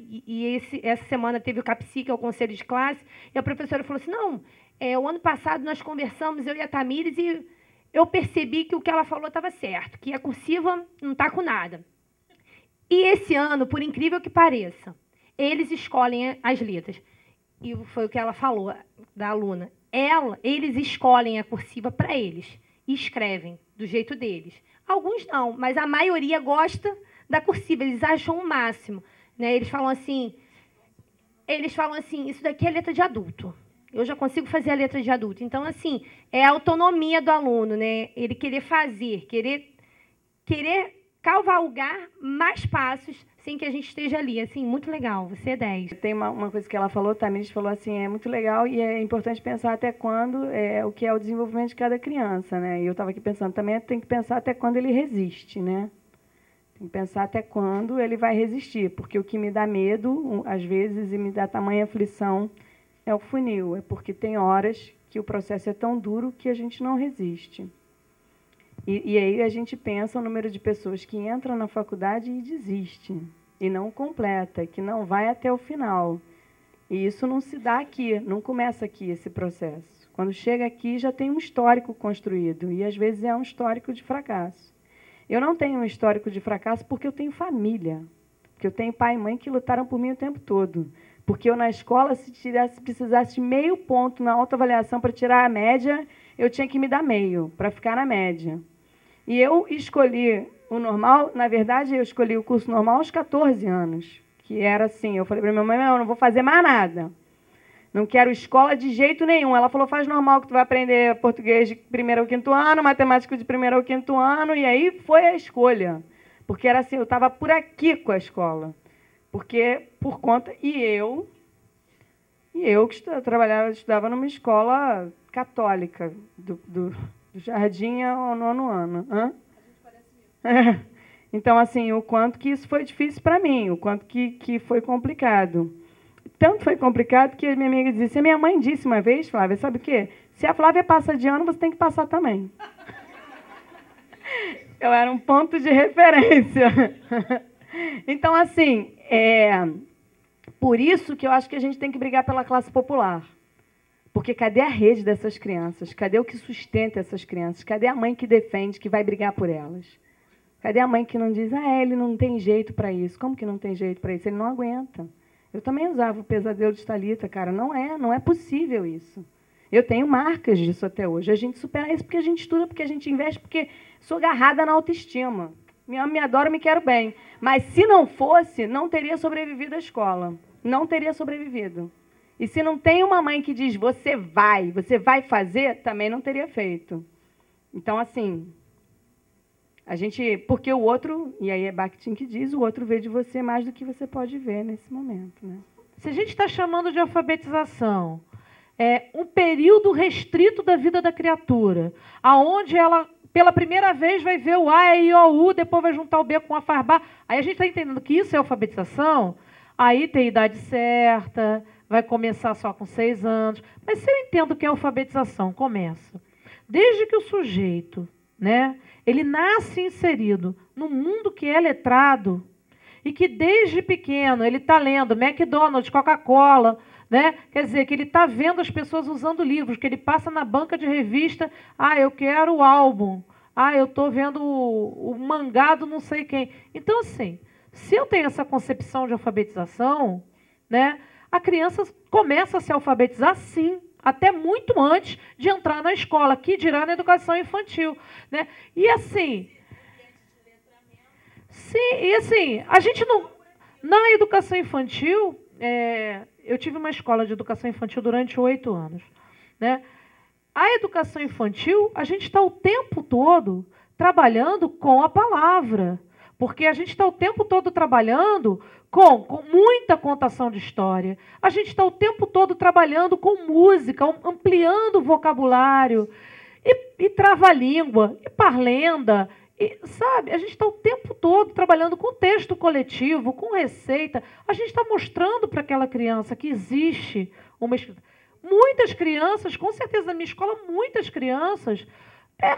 Essa semana teve o CAPSI, que é o Conselho de Classe, e a professora falou assim, não, o ano passado nós conversamos, eu e a Tamires, e eu percebi que o que ela falou estava certo, que a cursiva não está com nada. E esse ano, por incrível que pareça, eles escolhem as letras. E foi o que ela falou, da aluna. Eles escolhem a cursiva para eles. E escrevem do jeito deles. Alguns não, mas a maioria gosta da cursiva, eles acham o máximo. Né? Eles falam assim, isso daqui é letra de adulto. Eu já consigo fazer a letra de adulto. Então, assim, é a autonomia do aluno, né? Ele querer fazer, querer cavalgar mais passos sem que a gente esteja ali. Assim, muito legal. Você é 10.
Tem uma coisa que ela falou, Tamires falou assim, é muito legal e é importante pensar até quando o que é o desenvolvimento de cada criança, né? E eu estava aqui pensando também, tem que pensar até quando ele resiste, né? Tem que pensar até quando ele vai resistir, porque o que me dá medo, às vezes, e me dá tamanha aflição, é o funil. É porque tem horas que o processo é tão duro que a gente não resiste. E aí a gente pensa o número de pessoas que entram na faculdade e desistem, e não completa, que não vai até o final. E isso não se dá aqui, não começa aqui esse processo. Quando chega aqui, já tem um histórico construído, e às vezes é um histórico de fracasso. Eu não tenho um histórico de fracasso porque eu tenho família, porque eu tenho pai e mãe que lutaram por mim o tempo todo. Porque eu, na escola, se precisasse meio ponto na autoavaliação para tirar a média, eu tinha que me dar meio, para ficar na média. E eu escolhi o normal, na verdade, eu escolhi o curso normal aos 14 anos, que era assim, eu falei para minha mãe, eu não vou fazer mais nada. Não quero escola de jeito nenhum. Ela falou, faz normal que tu vai aprender português de 1º ao 5º ano, matemática de 1º ao 5º ano, e aí foi a escolha. Porque era assim, eu estava por aqui com a escola. Porque, por conta... E eu que estudava numa escola católica, do jardim ao 9º ano. Hã? A gente parece mesmo. Então, assim, o quanto que isso foi difícil para mim, o quanto que foi complicado. Tanto foi complicado que a minha amiga disse, a minha mãe disse uma vez, Flávia, sabe o quê? Se a Flávia passa de ano, você tem que passar também. Eu era um ponto de referência. Então, assim, por isso que eu acho que a gente tem que brigar pela classe popular. Porque cadê a rede dessas crianças? Cadê o que sustenta essas crianças? Cadê a mãe que defende, que vai brigar por elas? Cadê a mãe que não diz, ele não tem jeito para isso? Como que não tem jeito para isso? Ele não aguenta. Eu também usava o pesadelo de Thalita, cara. Não é possível isso. Eu tenho marcas disso até hoje. A gente supera isso porque a gente estuda, porque a gente investe, porque sou agarrada na autoestima. Me amo, me adoro, me quero bem. Mas se não fosse, não teria sobrevivido à escola. Não teria sobrevivido. E se não tem uma mãe que diz, você vai fazer, também não teria feito. Então, assim, porque o outro, e aí é Bakhtin que diz, o outro vê de você mais do que você pode ver nesse momento, né?
Se a gente está chamando de alfabetização, um período restrito da vida da criatura, aonde ela, pela primeira vez, vai ver o A, E, I, O, U, depois vai juntar o B com a farbar. Aí a gente está entendendo que isso é alfabetização, aí tem idade certa, vai começar só com 6 anos. Mas se eu entendo que é alfabetização, começa desde que o sujeito, né, ele nasce inserido num mundo que é letrado e que desde pequeno ele está lendo McDonald's, Coca-Cola, né? Quer dizer, que ele está vendo as pessoas usando livros, que ele passa na banca de revista, eu quero o álbum, eu estou vendo o mangá do não sei quem. Então, assim, se eu tenho essa concepção de alfabetização, né, a criança começa a se alfabetizar, sim, até muito antes de entrar na escola, que dirá na educação infantil, né? E assim, sim, e assim, a gente não, na educação infantil, eu tive uma escola de educação infantil durante 8 anos, né? A educação infantil, a gente está o tempo todo trabalhando com a palavra, porque a gente está o tempo todo trabalhando com muita contação de história. A gente está o tempo todo trabalhando com música, ampliando o vocabulário, e trava-língua, e parlenda, sabe? A gente está o tempo todo trabalhando com texto coletivo, com receita. A gente está mostrando para aquela criança que existe uma escrita. Muitas crianças, com certeza na minha escola, muitas crianças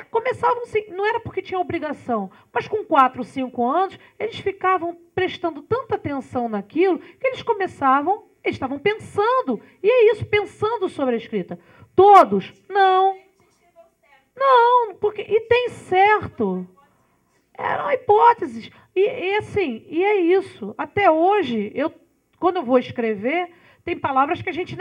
começavam, não era porque tinha obrigação, mas com 4 ou 5 anos, eles ficavam prestando tanta atenção naquilo que eles estavam pensando. E é isso, pensando sobre a escrita. Todos? Não. Não, e tem certo. Eram hipóteses. E é isso. Até hoje, quando eu vou escrever, tem palavras que a gente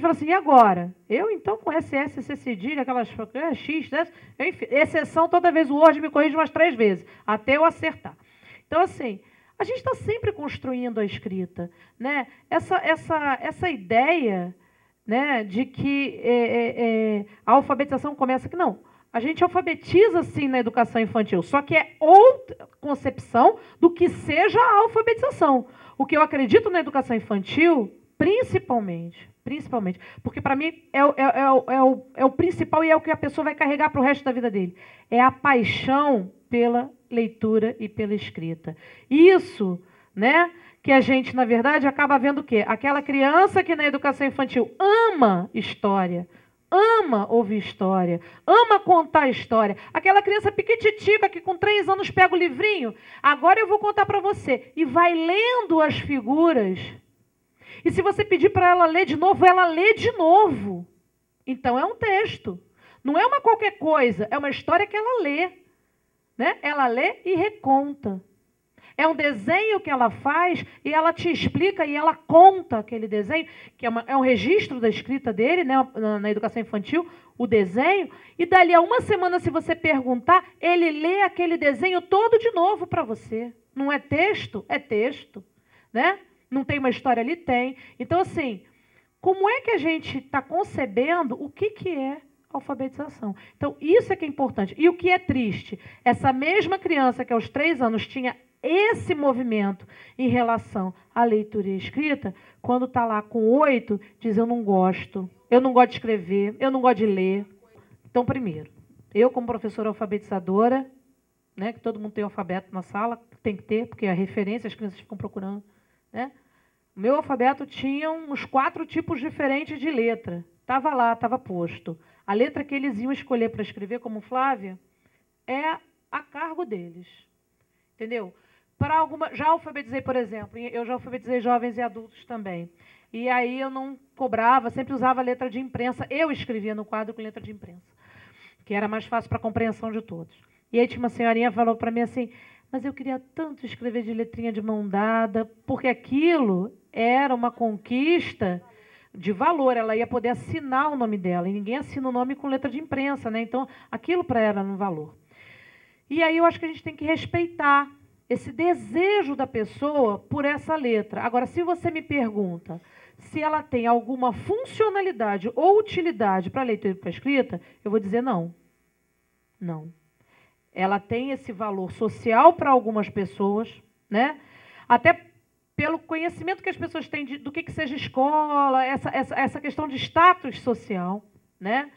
fala assim, e agora? Eu, então, com SS, C cedilha, aquelas X, enfim, exceção, toda vez o Word me corrige umas 3 vezes, até eu acertar. Então, assim, a gente está sempre construindo a escrita, né? Essa ideia né, de que a alfabetização começa aqui. Não, a gente alfabetiza sim na educação infantil, só que é outra concepção do que seja a alfabetização. O que eu acredito na educação infantil, principalmente, porque para mim é o principal e é o que a pessoa vai carregar para o resto da vida dele, é a paixão pela leitura e pela escrita. Isso, né, que a gente, na verdade, acaba vendo o quê? Aquela criança que na educação infantil ama história, ama ouvir história, ama contar história. Aquela criança piquititica que com 3 anos pega o livrinho, agora eu vou contar para você, e vai lendo as figuras. E se você pedir para ela ler de novo, ela lê de novo. Então é um texto. Não é uma qualquer coisa, é uma história que ela lê. Né? Ela lê e reconta. É um desenho que ela faz e ela te explica e ela conta aquele desenho, que é um registro da escrita dele, né, na educação infantil, o desenho, e dali a uma semana, se você perguntar, ele lê aquele desenho todo de novo para você. Não é texto? É texto. Né? Não tem uma história ali? Tem. Então, assim, como é que a gente está concebendo o que é alfabetização? Então, isso é que é importante. E o que é triste? Essa mesma criança que aos 3 anos tinha esse movimento em relação à leitura e escrita, quando está lá com 8, diz: eu não gosto de escrever, eu não gosto de ler. Então, primeiro, eu como professora alfabetizadora, né, que todo mundo tem alfabeto na sala, tem que ter, porque é a referência, as crianças ficam procurando, né? O meu alfabeto tinha uns 4 tipos diferentes de letra. Estava lá, estava posto. A letra que eles iam escolher para escrever, como Flávia, é a cargo deles. Entendeu? Já alfabetizei, por exemplo, eu já alfabetizei jovens e adultos também. E aí eu não cobrava, sempre usava a letra de imprensa. Eu escrevia no quadro com letra de imprensa, que era mais fácil para a compreensão de todos. E aí tinha uma senhorinha que falou para mim assim: mas eu queria tanto escrever de letrinha de mão dada, porque aquilo era uma conquista de valor, ela ia poder assinar o nome dela, e ninguém assina o nome com letra de imprensa, né? Então, aquilo para ela era um valor. E aí eu acho que a gente tem que respeitar esse desejo da pessoa por essa letra. Agora, se você me pergunta se ela tem alguma funcionalidade ou utilidade para a leitura e para a escrita, eu vou dizer não. Não. Ela tem esse valor social para algumas pessoas, né? Até pelo conhecimento que as pessoas têm do que seja escola, essa questão de status social, né?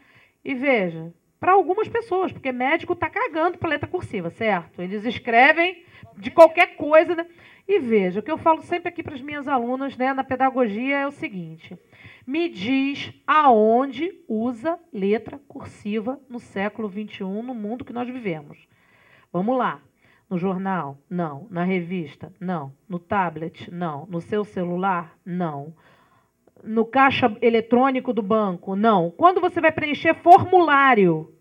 E veja, para algumas pessoas, porque médico está cagando para letra cursiva, certo? Eles escrevem de qualquer coisa, né? E veja, o que eu falo sempre aqui para as minhas alunas, né, na pedagogia é o seguinte: me diz aonde usa letra cursiva no século XXI, no mundo que nós vivemos. Vamos lá. No jornal? Não. Na revista? Não. No tablet? Não. No seu celular? Não. No caixa eletrônico do banco? Não. Quando você vai preencher formulário,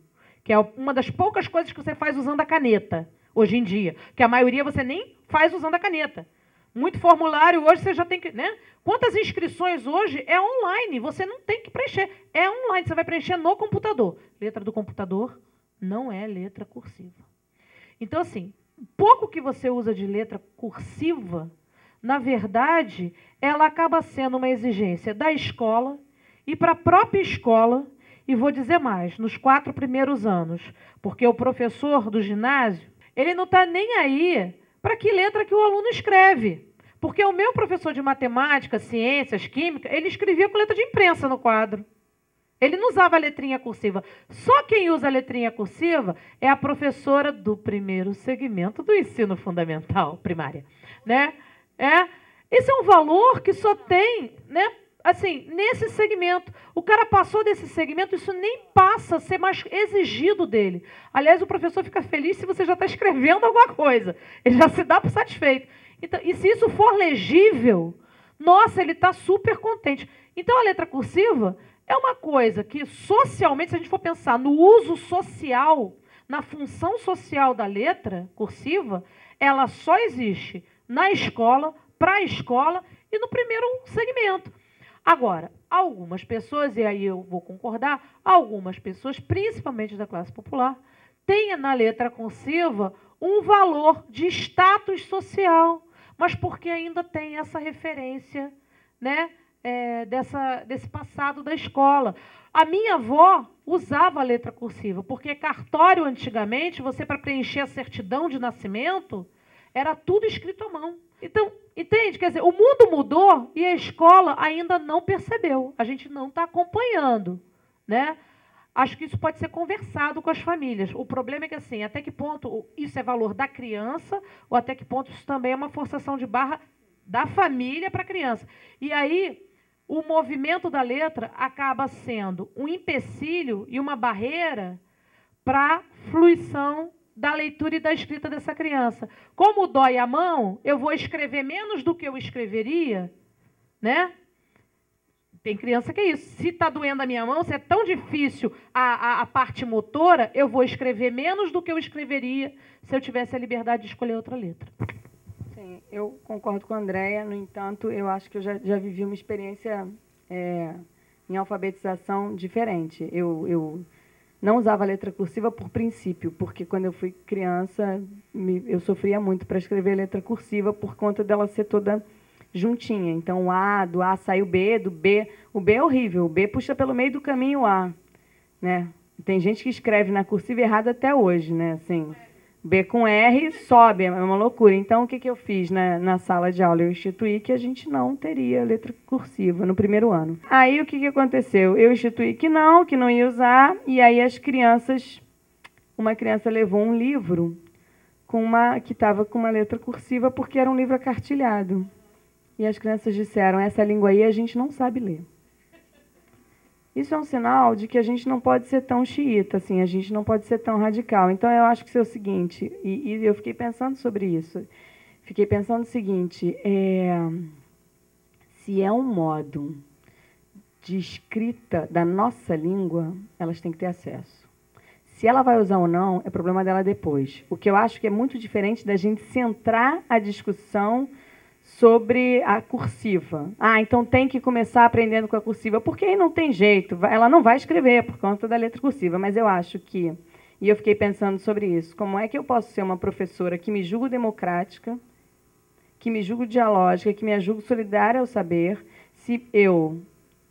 que é uma das poucas coisas que você faz usando a caneta, hoje em dia, que a maioria você nem faz usando a caneta. Muito formulário hoje você já tem que, né? Quantas inscrições hoje é online, você não tem que preencher, é online, você vai preencher no computador. Letra do computador não é letra cursiva. Então, assim, pouco que você usa de letra cursiva, na verdade, ela acaba sendo uma exigência da escola e para a própria escola, e vou dizer mais, nos 4 primeiros anos, porque o professor do ginásio, ele não está nem aí para que letra que o aluno escreve. Porque o meu professor de matemática, ciências, química, ele escrevia com letra de imprensa no quadro. Ele não usava a letrinha cursiva. Só quem usa a letrinha cursiva é a professora do primeiro segmento do ensino fundamental, primária. Né? Esse é um valor que só tem, né, assim, nesse segmento. O cara passou desse segmento, isso nem passa a ser mais exigido dele. Aliás, o professor fica feliz se você já está escrevendo alguma coisa. Ele já se dá por satisfeito. Então, e se isso for legível, nossa, ele está super contente. Então, a letra cursiva é uma coisa que, socialmente, se a gente for pensar no uso social, na função social da letra cursiva, ela só existe na escola, para a escola e no primeiro segmento. Agora, algumas pessoas, e aí eu vou concordar, algumas pessoas, principalmente da classe popular, têm na letra cursiva um valor de status social, mas porque ainda tem essa referência, né, desse passado da escola. A minha avó usava a letra cursiva, porque cartório, antigamente, você, para preencher a certidão de nascimento, era tudo escrito à mão. Então, entende? Quer dizer, o mundo mudou e a escola ainda não percebeu. A gente não está acompanhando, né? Acho que isso pode ser conversado com as famílias. O problema é que, assim, até que ponto isso é valor da criança ou até que ponto isso também é uma forçação de barra da família para a criança. E aí, o movimento da letra acaba sendo um empecilho e uma barreira para a fluição da leitura e da escrita dessa criança. Como dói a mão, eu vou escrever menos do que eu escreveria, né? Tem criança que é isso. Se está doendo a minha mão, se é tão difícil a parte motora, eu vou escrever menos do que eu escreveria se eu tivesse a liberdade de escolher outra letra.
Sim, eu concordo com a Andréia. No entanto, eu acho que eu já vivi uma experiência em alfabetização diferente. Eu não usava a letra cursiva por princípio, porque quando eu fui criança, eu sofria muito para escrever letra cursiva por conta dela ser toda juntinha. Então, do A sai o B, do B... O B é horrível, o B puxa pelo meio do caminho o A, né? Tem gente que escreve na cursiva errada até hoje, né? Assim, B com R sobe, é uma loucura. Então, o que eu fiz na sala de aula? Eu instituí que a gente não teria letra cursiva no primeiro ano. Aí, o que aconteceu? Eu instituí que não ia usar, e aí as crianças... Uma criança levou um livro que estava com uma letra cursiva porque era um livro acartilhado. E as crianças disseram, essa língua aí a gente não sabe ler. Isso é um sinal de que a gente não pode ser tão xiita, assim, a gente não pode ser tão radical. Então, eu acho que é o seguinte, e eu fiquei pensando sobre isso. Fiquei pensando o seguinte, se é um modo de escrita da nossa língua, elas têm que ter acesso. Se ela vai usar ou não, é problema dela depois. O que eu acho que é muito diferente da gente centrar a discussão sobre a cursiva. Então tem que começar aprendendo com a cursiva, porque aí não tem jeito, ela não vai escrever por conta da letra cursiva, mas eu acho que, e eu fiquei pensando sobre isso, como é que eu posso ser uma professora que me julgo democrática, que me julgo dialógica, que me julgo solidária ao saber, se eu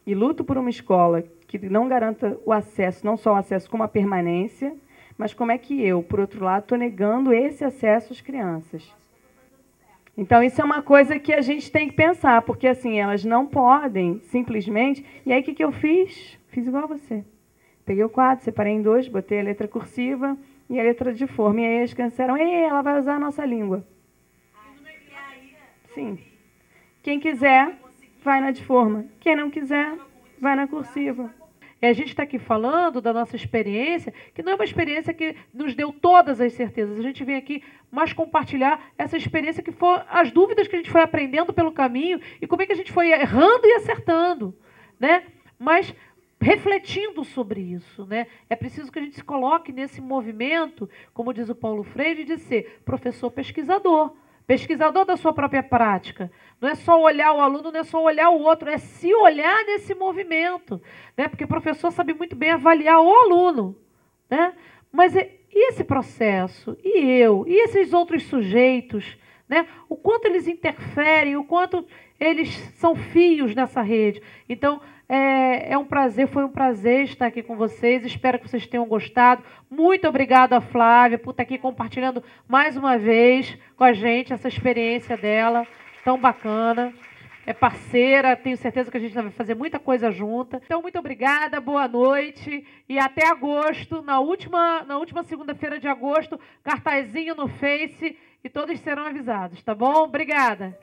luto por uma escola que não garanta o acesso, não só o acesso como a permanência, mas como é que eu, por outro lado, estou negando esse acesso às crianças. Então, isso é uma coisa que a gente tem que pensar, porque assim, elas não podem simplesmente... E aí, o que eu fiz? Fiz igual a você. Peguei o quadro, separei em dois, botei a letra cursiva e a letra de forma. E aí as crianças disseram, ela vai usar a nossa língua. Sim. Quem quiser, vai na de forma. Quem não quiser, vai na cursiva.
A gente está aqui falando da nossa experiência, que não é uma experiência que nos deu todas as certezas. A gente vem aqui mais compartilhar essa experiência que foi as dúvidas que a gente foi aprendendo pelo caminho e como é que a gente foi errando e acertando, né? Mas refletindo sobre isso, né? É preciso que a gente se coloque nesse movimento, como diz o Paulo Freire, de ser professor pesquisador. Pesquisador da sua própria prática. Não é só olhar o aluno, não é só olhar o outro, é se olhar nesse movimento. Né? Porque o professor sabe muito bem avaliar o aluno. Né? Mas e esse processo? E esses outros sujeitos? Né? O quanto eles interferem, o quanto eles são fios nessa rede. Então, foi um prazer estar aqui com vocês. Espero que vocês tenham gostado. Muito obrigada, Flávia, por estar aqui compartilhando mais uma vez com a gente essa experiência dela, tão bacana. É parceira, tenho certeza que a gente vai fazer muita coisa junta. Então, muito obrigada, boa noite e até agosto, na última segunda-feira de agosto, cartazinho no Face e todos serão avisados, tá bom? Obrigada.